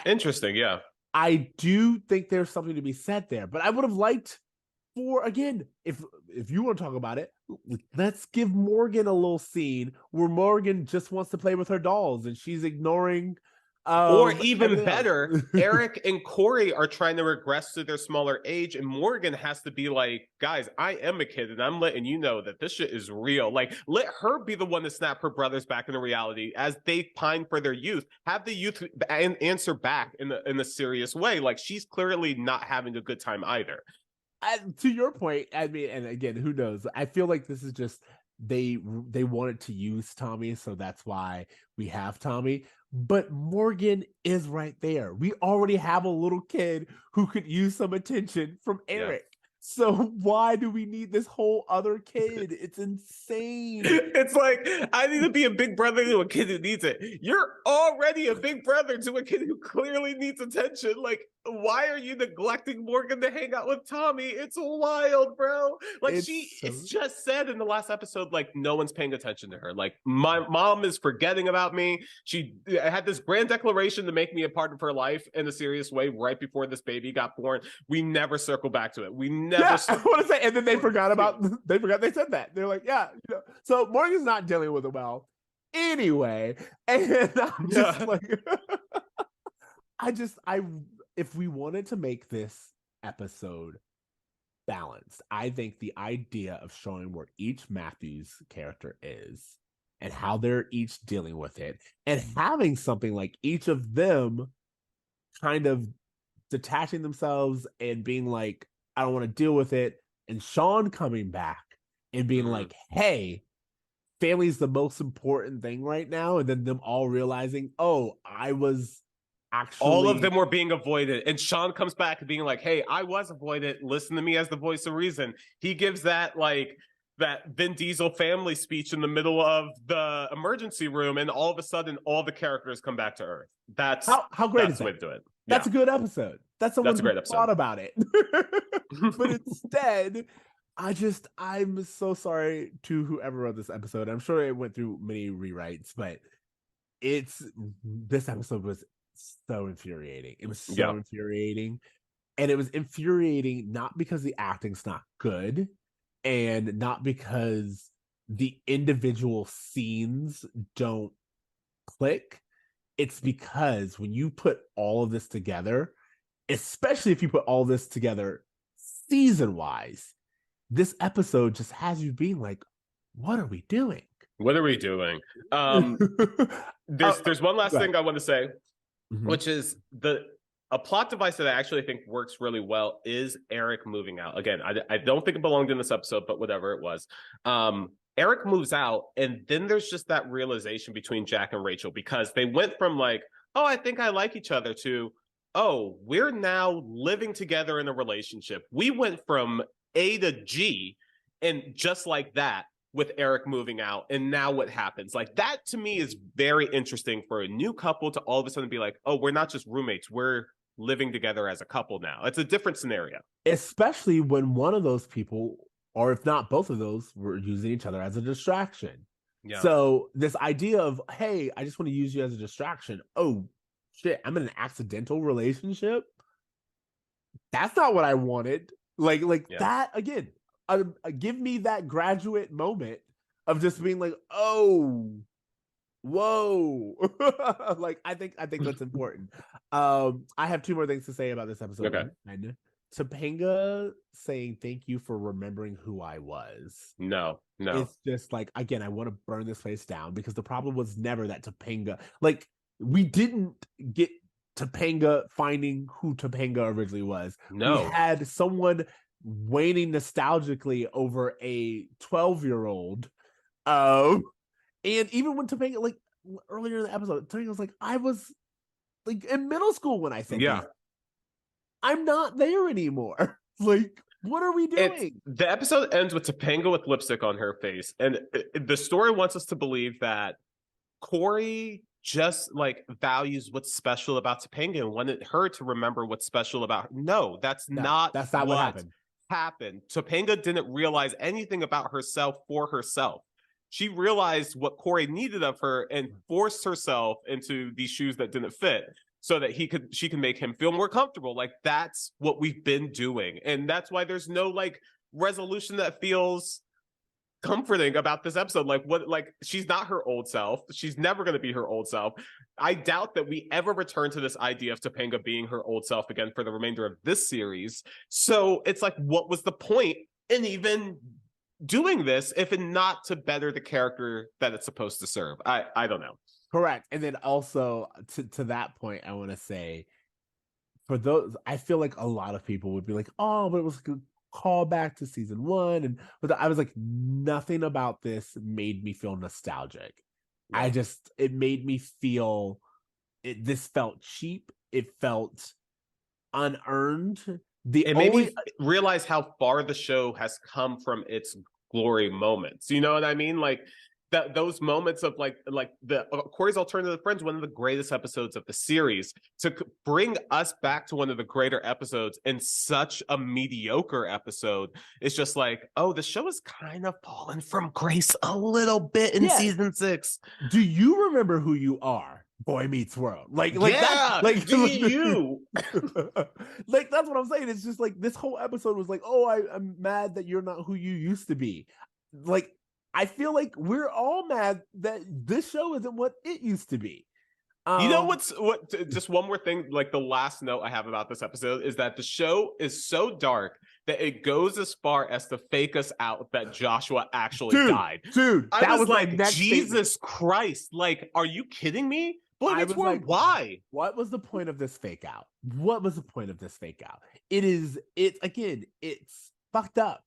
Interesting, yeah. I do think there's something to be said there, but I would have liked for, again, if you want to talk about it, let's give Morgan a little scene where Morgan just wants to play with her dolls and she's ignoring or even better, Eric and Cory are trying to regress to their smaller age, and Morgan has to be like, guys, I am a kid and I'm letting you know that this shit is real. Like, let her be the one to snap her brothers back into reality as they pine for their youth. Have the youth answer back in a serious way. Like, she's clearly not having a good time either. To your point, I mean, and again, who knows? I feel like this is just they wanted to use Tommy, so that's why we have Tommy. But Morgan is right there. We already have a little kid who could use some attention from Yeah. Eric. So why do we need this whole other kid? It's insane. It's like, I need to be a big brother to a kid who needs it. You're already a big brother to a kid who clearly needs attention. Like, why are you neglecting Morgan to hang out with Tommy? It's wild, bro. Like, it's just said in the last episode, like, no one's paying attention to her. Like, my mom is forgetting about me. She had this grand declaration to make me a part of her life in a serious way right before this baby got born. We never circle back to it. We never. I want to say, and then they forgot they said that. They're like, yeah, so Morgan's not dealing with it well anyway. And I'm just like, if we wanted to make this episode balanced, I think the idea of showing where each Matthews character is and how they're each dealing with it, and having something like each of them kind of detaching themselves and being like, I don't want to deal with it, and Shawn coming back and being like, hey, family's the most important thing right now, and then them all realizing, oh, I was actually, all of them were being avoided, and Shawn comes back and being like, hey, I was avoided, listen to me as the voice of reason. He gives that like that Vin Diesel family speech in the middle of the emergency room, and all of a sudden all the characters come back to Earth. That's how great is the way that? to do it. That's a good episode. That's a great episode. Thought about it. But instead, I'm so sorry to whoever wrote this episode. I'm sure it went through many rewrites, but this episode was so infuriating. It was so infuriating. And it was infuriating not because the acting's not good and not because the individual scenes don't click. It's because when you put all of this together, especially if you put all this together season-wise, this episode just has you being like, what are we doing? What are we doing? There's one last thing I want to say, which is a plot device that I actually think works really well is Eric moving out. Again, I don't think it belonged in this episode, but whatever it was. Eric moves out, and then there's just that realization between Jack and Rachel, because they went from like, oh, I think I like each other, to, oh, we're now living together in a relationship. We went from A to G, and just like that, with Eric moving out, and now what happens? Like, that to me is very interesting for a new couple to all of a sudden be like, oh, we're not just roommates, we're living together as a couple now. It's a different scenario. Especially when one of those people, or if not both of those, were using each other as a distraction. Yeah. So this idea of, hey, I just want to use you as a distraction. Oh, shit, I'm in an accidental relationship? That's not what I wanted. Like that, again, give me that graduate moment of just being like, oh, whoa. Like, I think that's important. I have two more things to say about this episode. Okay. Topanga saying thank you for remembering who I was. No. It's just like, again, I want to burn this place down, because the problem was never that Topanga, like, we didn't get Topanga finding who Topanga originally was. No. We had someone waning nostalgically over a 12-year-old. And even when Topanga, like, earlier in the episode, Topanga was like, I was like in middle school when I said this. I'm not there anymore. Like, what are we doing? The episode ends with Topanga with lipstick on her face, and the story wants us to believe that Cory just like values what's special about Topanga and wanted her to remember what's special about her. No, that's not what happened. Topanga didn't realize anything about herself for herself. She realized what Cory needed of her and forced herself into these shoes that didn't fit, so that she can make him feel more comfortable. Like, that's what we've been doing. And that's why there's no like resolution that feels comforting about this episode. Like, she's not her old self. She's never going to be her old self. I doubt that we ever return to this idea of Topanga being her old self again for the remainder of this series. So it's like, what was the point in even doing this if not to better the character that it's supposed to serve? I don't know. Correct. And then also to that point, I want to say, for those, I feel like a lot of people would be like, oh, but it was callback to season 1, and but I was like, nothing about this made me feel nostalgic. Yeah. It made me feel this felt cheap. It felt unearned. It made me realize how far the show has come from its glory moments. You know what I mean? Like those moments of like the Cory's Alternative Friends, one of the greatest episodes of the series, to bring us back to one of the greater episodes in such a mediocre episode. It's just like, oh, the show has kind of fallen from grace a little bit in season 6. Do you remember who you are? Boy Meets World. Like yeah, that, like do you? Like that's what I'm saying. It's just like this whole episode was like, oh, I'm mad that you're not who you used to be. Like, I feel like we're all mad that this show isn't what it used to be. You know what? Just one more thing. Like the last note I have about this episode is that the show is so dark that it goes as far as to fake us out that Joshua actually died. Dude, I was like, Jesus Christ! Like, are you kidding me? Boy Meets World, like, why? What was the point of this fake out? What was the point of this fake out? It's fucked up.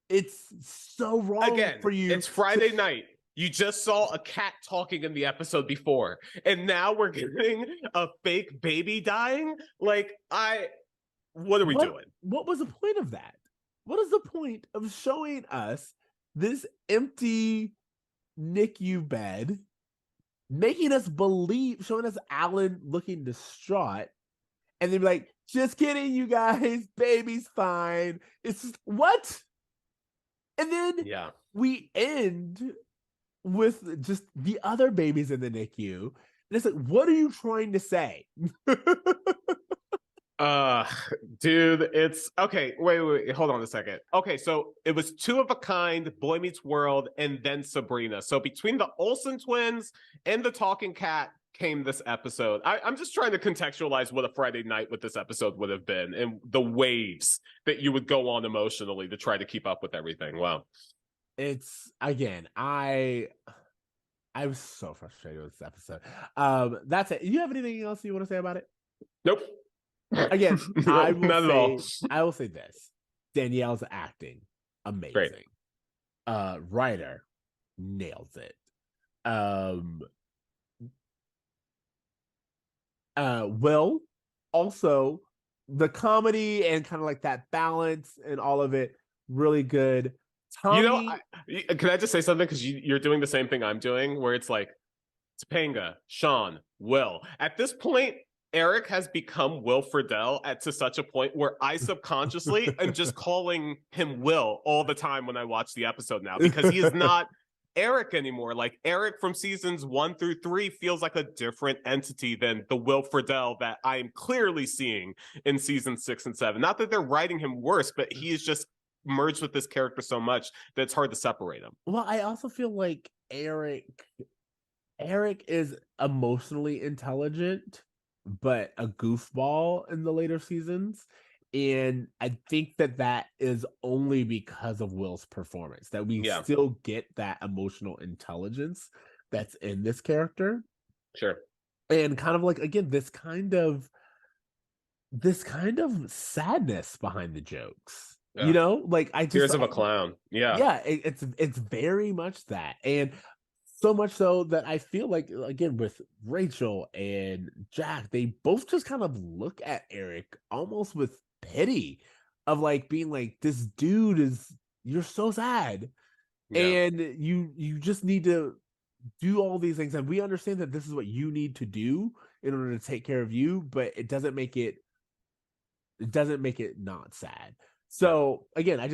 It's so wrong for you. It's Friday night. You just saw a cat talking in the episode before, and now we're getting a fake baby dying. Like, what are we doing? What was the point of that? What is the point of showing us this empty NICU bed, making us believe, showing us Alan looking distraught, and then be like, just kidding, you guys, baby's fine. It's just, what? And then we end with just the other babies in the NICU. And it's like, what are you trying to say? Dude, it's okay. Wait, hold on a second. Okay, so it was Two of a Kind, Boy Meets World, and then Sabrina. So between the Olsen twins and the talking cat came this episode. I'm just trying to contextualize what a Friday night with this episode would have been and the waves that you would go on emotionally to try to keep up with everything. Wow. It's, again, I was so frustrated with this episode. That's it. You have anything else you want to say about it? Nope. Again, I will say this. Danielle's acting, amazing. Great. Writer nails it. Will, also the comedy and kind of like that balance and all of it, really good. Tommy, you know, can I just say something? Because you're doing the same thing I'm doing, where it's like Topanga, Shawn, Will. At this point, Eric has become Will Friedle to such a point where I subconsciously am just calling him Will all the time when I watch the episode now, because he is not Eric anymore. Like, Eric from seasons 1 through 3 feels like a different entity than the Will Friedle that I am clearly seeing in season 6 and 7. Not that they're writing him worse, but he is just merged with this character so much that it's hard to separate him. Well, I also feel like Eric is emotionally intelligent, but a goofball in the later seasons. And I think that is only because of Will's performance, that we still get that emotional intelligence that's in this character. Sure. And kind of like, again, this kind of sadness behind the jokes. You know, like, Tears of a Clown. Yeah, it's very much that. And so much so that I feel like, again, with Rachel and Jack, they both just kind of look at Eric almost with pity, of like being like, this dude you're so sad. And you just need to do all these things. And we understand that this is what you need to do in order to take care of you, but it doesn't make it not sad. So again, I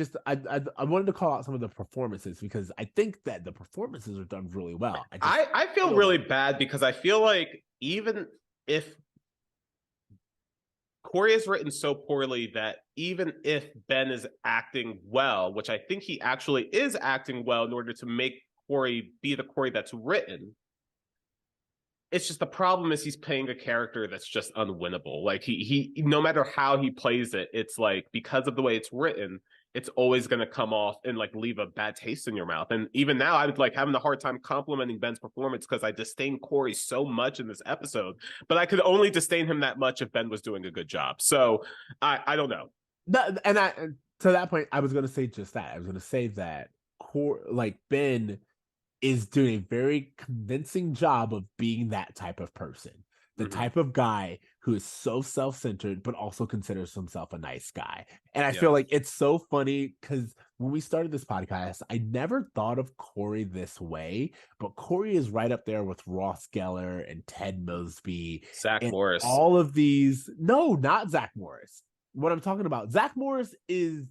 wanted to call out some of the performances, because I think that the performances are done really well. I feel really bad, because I feel like even if Cory is written so poorly that even if Ben is acting well, which I think he actually is acting well in order to make Cory be the Cory that's written, it's just the problem is he's playing a character that's just unwinnable. Like, he no matter how he plays it, it's like, because of the way it's written, it's always going to come off and like leave a bad taste in your mouth. And even now, I was like having a hard time complimenting Ben's performance, because I disdain Cory so much in this episode, but I could only disdain him that much if Ben was doing a good job. So I don't know. And to that point, I was going to say just that. I was going to say that like Ben is doing a very convincing job of being that type of person. The type of guy who is so self-centered, but also considers himself a nice guy. And I feel like it's so funny because when we started this podcast, I never thought of Cory this way, but Cory is right up there with Ross Geller and Ted Mosby. Zach and Morris. all of these. No, not Zach Morris. What I'm talking about, Zach Morris is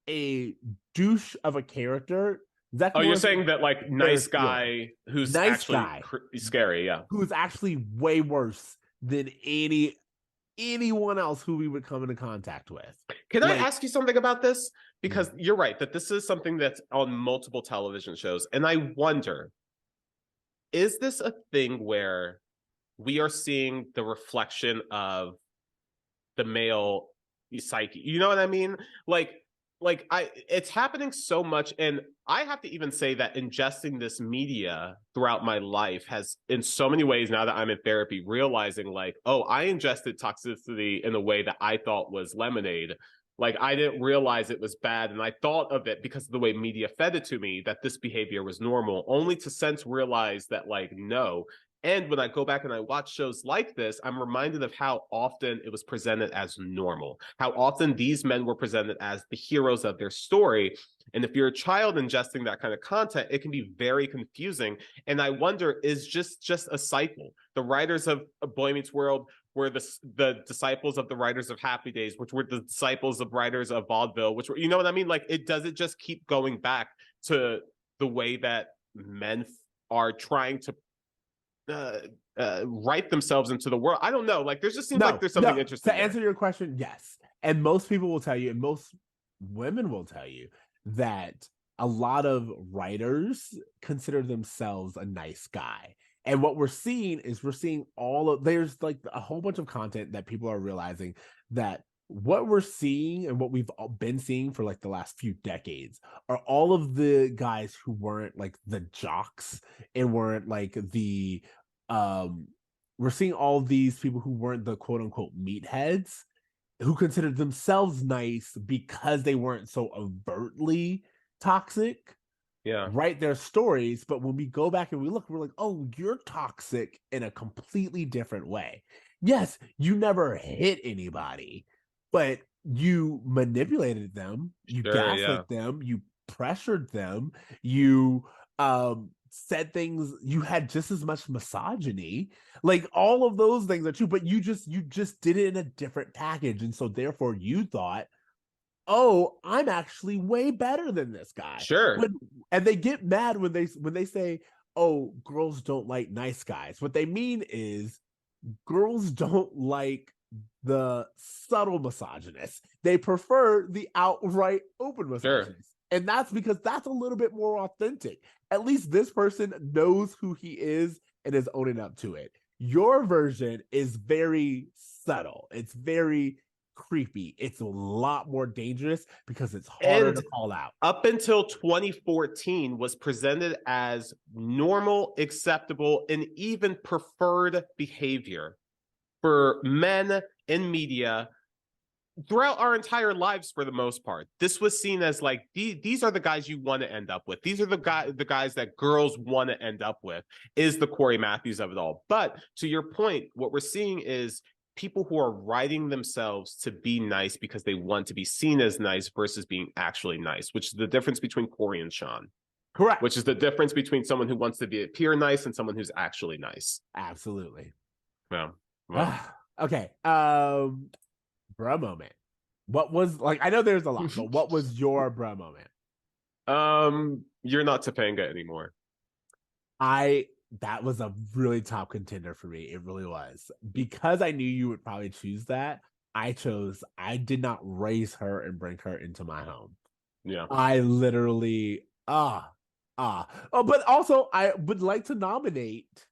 a douche of a character. Zach Morris you're saying that like nice guy who's nice actually guy scary, who's actually way worse than anyone else who we would come into contact with. Can I ask you something about this? Because you're right that this is something that's on multiple television shows, and I wonder, is this a thing where we are seeing the reflection of the male psyche? You know what I mean? It's happening so much, and I have to even say that ingesting this media throughout my life has, in so many ways, now that I'm in therapy, realizing like, oh, I ingested toxicity in a way that I thought was lemonade. Like, I didn't realize it was bad, and I thought of it because of the way media fed it to me that this behavior was normal, only to since realize that like, no. And when I go back and I watch shows like this, I'm reminded of how often it was presented as normal, how often these men were presented as the heroes of their story. And if you're a child ingesting that kind of content, it can be very confusing. And I wonder, is just a cycle? The writers of Boy Meets World were the disciples of the writers of Happy Days, which were the disciples of writers of vaudeville, which were, you know what I mean? Like, it just keep going back to the way that men are trying to write themselves into the world. I don't know. Like, there just seems like there's something interesting. To answer your question, yes. And most people will tell you, and most women will tell you, that a lot of writers consider themselves a nice guy. And what we're seeing is there's like a whole bunch of content that people are realizing that what we're seeing and what we've been seeing for like the last few decades are all of the guys who weren't like the jocks and weren't like the we're seeing all of these people who weren't the quote unquote meatheads who considered themselves nice because they weren't so overtly toxic. Write their stories, but when we go back and we look, we're like, oh, you're toxic in a completely different way. Yes, you never hit anybody, but you manipulated them, you gaslit them, you pressured them, you said things, you had just as much misogyny. Like, all of those things are true, but you just did it in a different package. And so therefore you thought, oh, I'm actually way better than this guy. Sure. And they get mad when they say, oh, girls don't like nice guys. What they mean is girls don't like the subtle misogynist. They prefer the outright open misogynist. Sure. And that's because that's a little bit more authentic. At least this person knows who he is and is owning up to it. Your version is very subtle. It's very creepy. It's a lot more dangerous because it's harder to call out. Up until 2014 was presented as normal, acceptable, and even preferred behavior for men in media throughout our entire lives. For the most part, this was seen as like, these are the guys you want to end up with. These are the guys that girls want to end up with, is the Cory Matthews of it all. But to your point, what we're seeing is people who are writing themselves to be nice because they want to be seen as nice versus being actually nice, which is the difference between Cory and Shawn. Correct. Which is the difference between someone who wants to appear nice and someone who's actually nice. Absolutely. Yeah. Okay. Bruh moment. What was, like, I know there's a lot, but what was your bruh moment? You're not Topanga anymore. That was a really top contender for me. It really was. Because I knew you would probably choose that, I did not raise her and bring her into my home. Yeah. I literally, but also I would like to nominate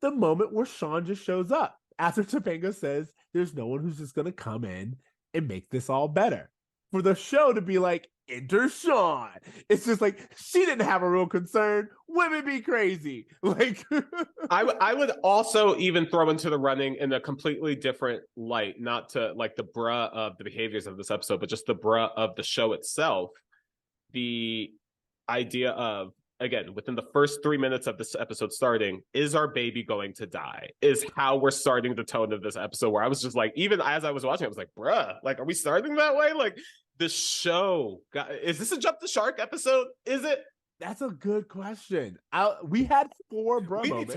the moment where Shawn just shows up after Topanga says there's no one who's just going to come in and make this all better. For the show to be like, enter Shawn. It's just like she didn't have a real concern. Women be crazy. Like I would also even throw into the running in a completely different light, not to like the bruh of the behaviors of this episode, but just the bruh of the show itself. The idea of, again, within the first 3 minutes of this episode starting, is our baby going to die? Is how we're starting the tone of this episode, where I was just like, even as I was watching, I was like, bruh, like, are we starting that way? Like, the show, is this a jump the shark episode? Is it? that's a good question. We had 4 bro moments.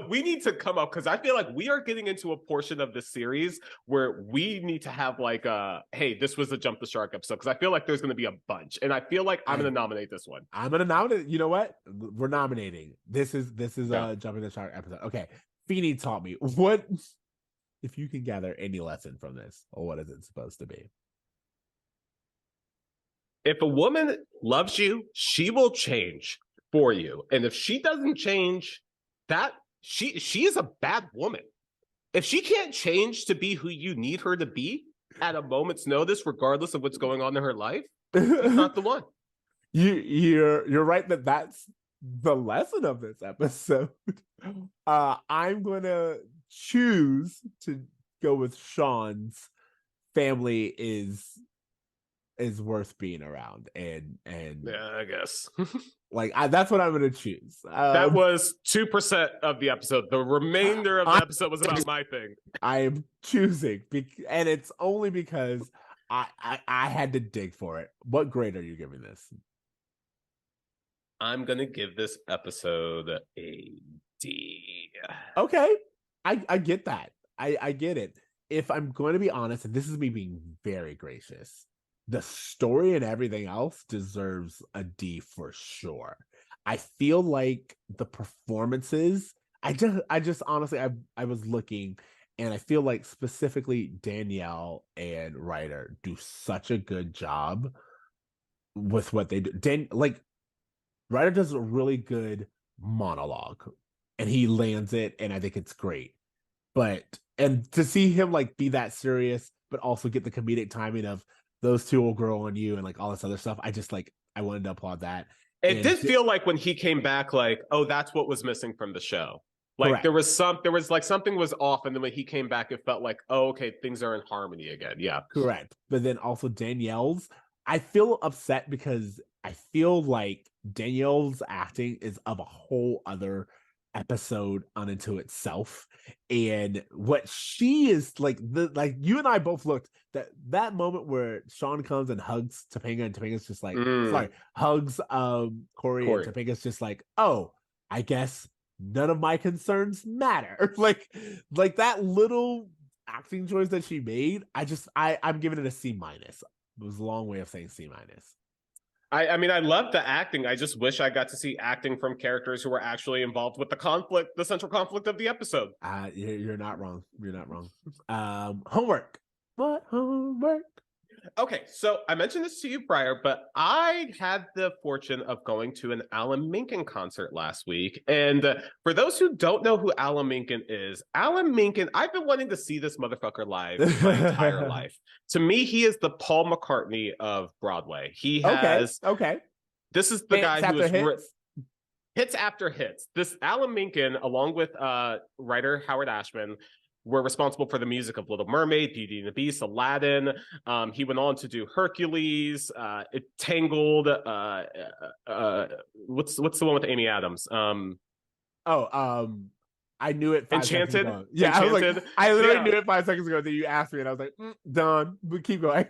We need to come up, because I feel like we are getting into a portion of the series where we need to have like hey, this was a jump the shark episode, because I feel like there's going to be a bunch, and I feel like I'm going to nominate this one. I'm going to nominate. You know what? We're nominating. This is a jumping the shark episode. Okay, Feeny taught me what. If you can gather any lesson from this, or what is it supposed to be? If a woman loves you, she will change for you. And if she doesn't change, that she is a bad woman. If she can't change to be who you need her to be at a moment's notice, regardless of what's going on in her life, it's not the one. You're right that's the lesson of this episode. I'm gonna choose to go with Shawn's family is worth being around, and yeah, I guess like that's what I'm gonna choose. That was 2% of the episode. The remainder of the episode was about my thing. I am choosing, and it's only because I had to dig for it. What grade are you giving this? I'm gonna give this episode a D. Okay, I get that. I get it. If I'm going to be honest, and this is me being very gracious, the story and everything else deserves a D for sure. I feel like the performances, I just honestly, I was looking, and I feel like specifically Danielle and Ryder do such a good job with what they do. Ryder does a really good monologue, and he lands it, and I think it's great. And to see him like be that serious, but also get the comedic timing of those two will grow on you and like all this other stuff, I wanted to applaud that. It did feel like when he came back, like, oh, that's what was missing from the show. Like correct. there was like something was off, and then when he came back, it felt like, oh, okay, things are in harmony again. Yeah, correct. But then also Danielle's, I feel upset because I feel like Danielle's acting is of a whole other episode unto itself, and what she is like, you and I both looked that moment where Shawn comes and hugs Topanga, and Topanga's just like hugs Cory, and Topanga's just like, oh, I guess none of my concerns matter. like that little acting choice that she made, I'm giving it a C-. It was a long way of saying C-. I mean, I love the acting. I just wish I got to see acting from characters who were actually involved with the conflict, the central conflict of the episode. You're not wrong. You're not wrong. Homework. What homework? Okay, so I mentioned this to you prior, but I had the fortune of going to an Alan Menken concert last week. And for those who don't know who Alan Menken is, Alan Menken, I've been wanting to see this motherfucker live my entire life. To me, he is the Paul McCartney of Broadway. He has... Okay. This is the guy who is... Hits after hits. This Alan Menken, along with writer Howard Ashman, were responsible for the music of Little Mermaid, Beauty and the Beast, Aladdin. He went on to do Hercules, Tangled. What's the one with Amy Adams? I knew it 5 Enchanted. Seconds ago. Yeah, Enchanted. I literally knew it 5 seconds ago that you asked me, and I was like, done. But keep going.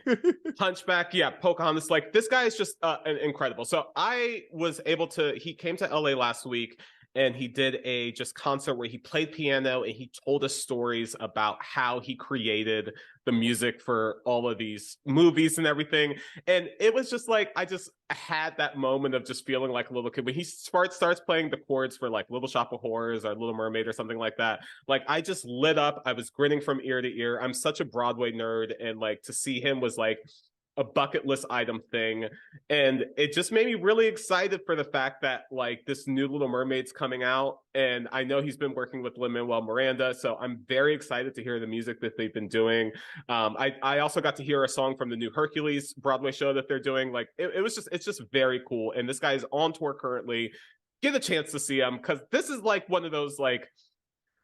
Hunchback, yeah, Pocahontas. Like, this guy is just incredible. So I was able to. He came to LA last week, and he did a just concert where he played piano and he told us stories about how he created the music for all of these movies and everything. And it was just like, I just had that moment of just feeling like a little kid when he starts playing the chords for like Little Shop of Horrors or Little Mermaid or something like that. Like, I just lit up. I was grinning from ear to ear. I'm such a Broadway nerd, and like to see him was like a bucket list item thing. And it just made me really excited for the fact that like this new Little Mermaid's coming out. And I know he's been working with Lin-Manuel Miranda. So I'm very excited to hear the music that they've been doing. I also got to hear a song from the new Hercules Broadway show that they're doing. Like it's just very cool. And this guy is on tour currently. Get a chance to see him, because this is like one of those like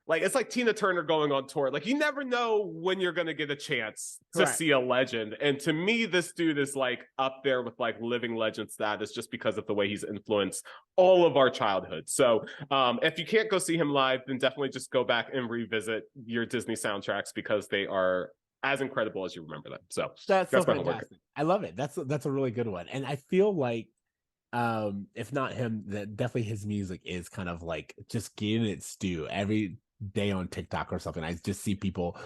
it's like Tina Turner going on tour. Like, you never know when you're going to get a chance to see a legend. And to me, this dude is like up there with like living legend status just because of the way he's influenced all of our childhood. So if you can't go see him live, then definitely just go back and revisit your Disney soundtracks, because they are as incredible as you remember them. So that's so my homework. fantastic. I love it. That's a really good one. And I feel like if not him, that definitely his music is kind of like just getting its due every day on TikTok or something. I just see people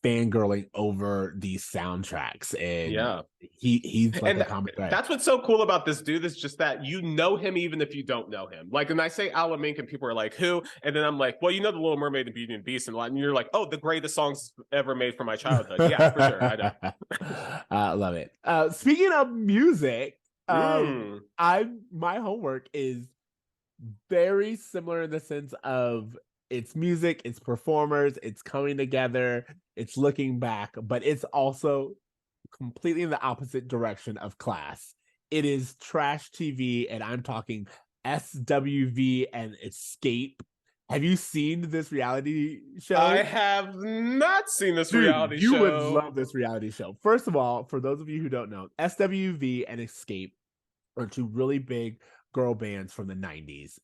fangirling over these soundtracks, and he's like a comic guy. That's what's so cool about this dude, is just that you know him even if you don't know him. Like when I say Alan Mink and people are like, who? And then I'm like, well, you know the Little Mermaid and Beauty and the Beast, and you're like, oh, the greatest songs ever made for my childhood. Yeah, for sure. I know. I love it. Speaking of music, my homework is very similar in the sense of it's music, it's performers, it's coming together, it's looking back, but it's also completely in the opposite direction of class. It is trash TV, and I'm talking SWV and Escape. Have you seen this reality show? I have not seen this reality show. You would love this reality show. First of all, for those of you who don't know, SWV and Escape are two really big girl bands from the 90s.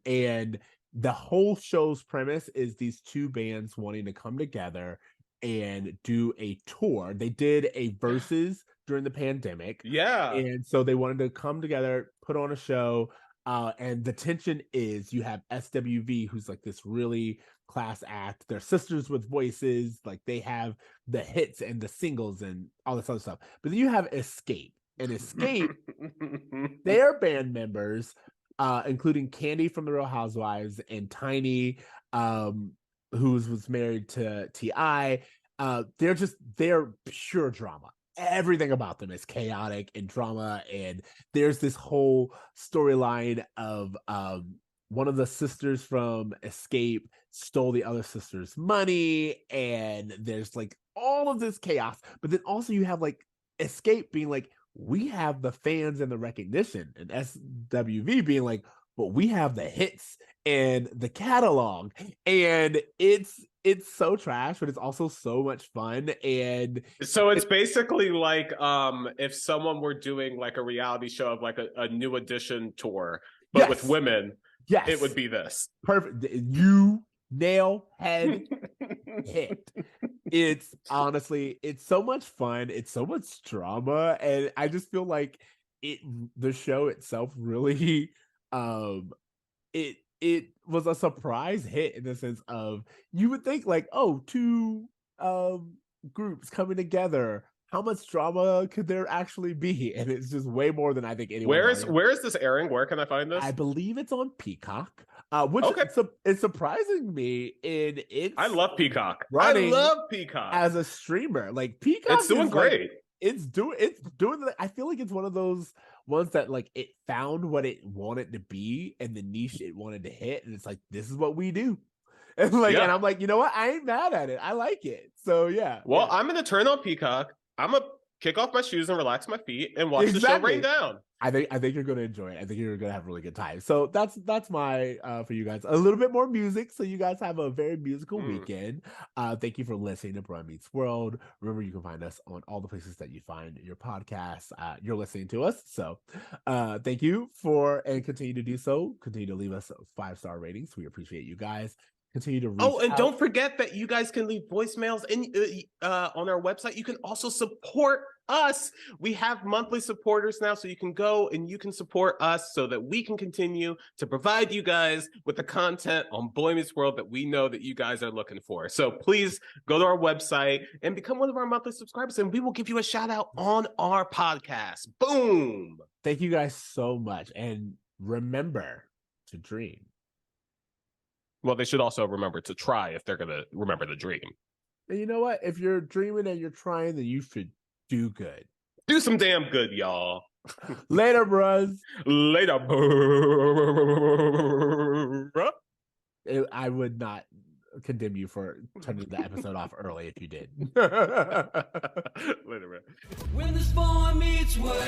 And the whole show's premise is these two bands wanting to come together and do a tour. They did a versus during the pandemic. Yeah. And so they wanted to come together, put on a show. And the tension is you have SWV, who's like this really class act. They're sisters with voices. Like they have the hits and the singles and all this other stuff. But then you have Escape. And Escape, their band members, including Candy from the Real Housewives and Tiny, who was married to T.I., they're pure drama. Everything about them is chaotic and drama, and there's this whole storyline of one of the sisters from Escape stole the other sister's money, and there's like all of this chaos. But then also you have like Escape being like, we have the fans and the recognition, and SWV being like, but we have the hits and the catalog. And it's so trash, but it's also so much fun. And so it's basically like if someone were doing like a reality show of like a new edition tour, but with women, it would be this. Perfect. You nail head hit. It's honestly, it's so much fun. It's so much drama, and I just feel like the show itself really it was a surprise hit in the sense of, you would think like, oh, two groups coming together, how much drama could there actually be? And it's just way more than I think anyone. Where is this airing? Where can I find this? I believe it's on Peacock. Which it's surprising me. I love Peacock. I love Peacock as a streamer. Like Peacock, it's doing great. Like, it's doing. I feel like it's one of those ones that like it found what it wanted to be and the niche it wanted to hit, and it's like, this is what we do. And like, and I'm like, you know what? I ain't mad at it. I like it. So yeah. Well, I'm gonna turn on Peacock. I'm gonna kick off my shoes and relax my feet and watch the show rain down. I think you're gonna enjoy it. I think you're gonna have a really good time. So that's my for you guys. A little bit more music, so you guys have a very musical weekend. Thank you for listening to Boy Meets World. Remember, you can find us on all the places that you find your podcasts. You're listening to us, so thank you and continue to do so. Continue to leave us 5-star ratings. We appreciate you guys. Continue to reach and don't forget that you guys can leave voicemails on our website. You can also support us. We have monthly supporters now, so you can go and you can support us so that we can continue to provide you guys with the content on Boy Meets World that we know that you guys are looking for. So please go to our website and become one of our monthly subscribers, and we will give you a shout out on our podcast. Boom! Thank you guys so much, and remember to dream. Well, they should also remember to try if they're going to remember the dream. And you know what? If you're dreaming and you're trying, then you should do good. Do some damn good, y'all. Later, bros. Later, bro. I would not condemn you for turning the episode off early if you did. Later, man. When the spawn meets world.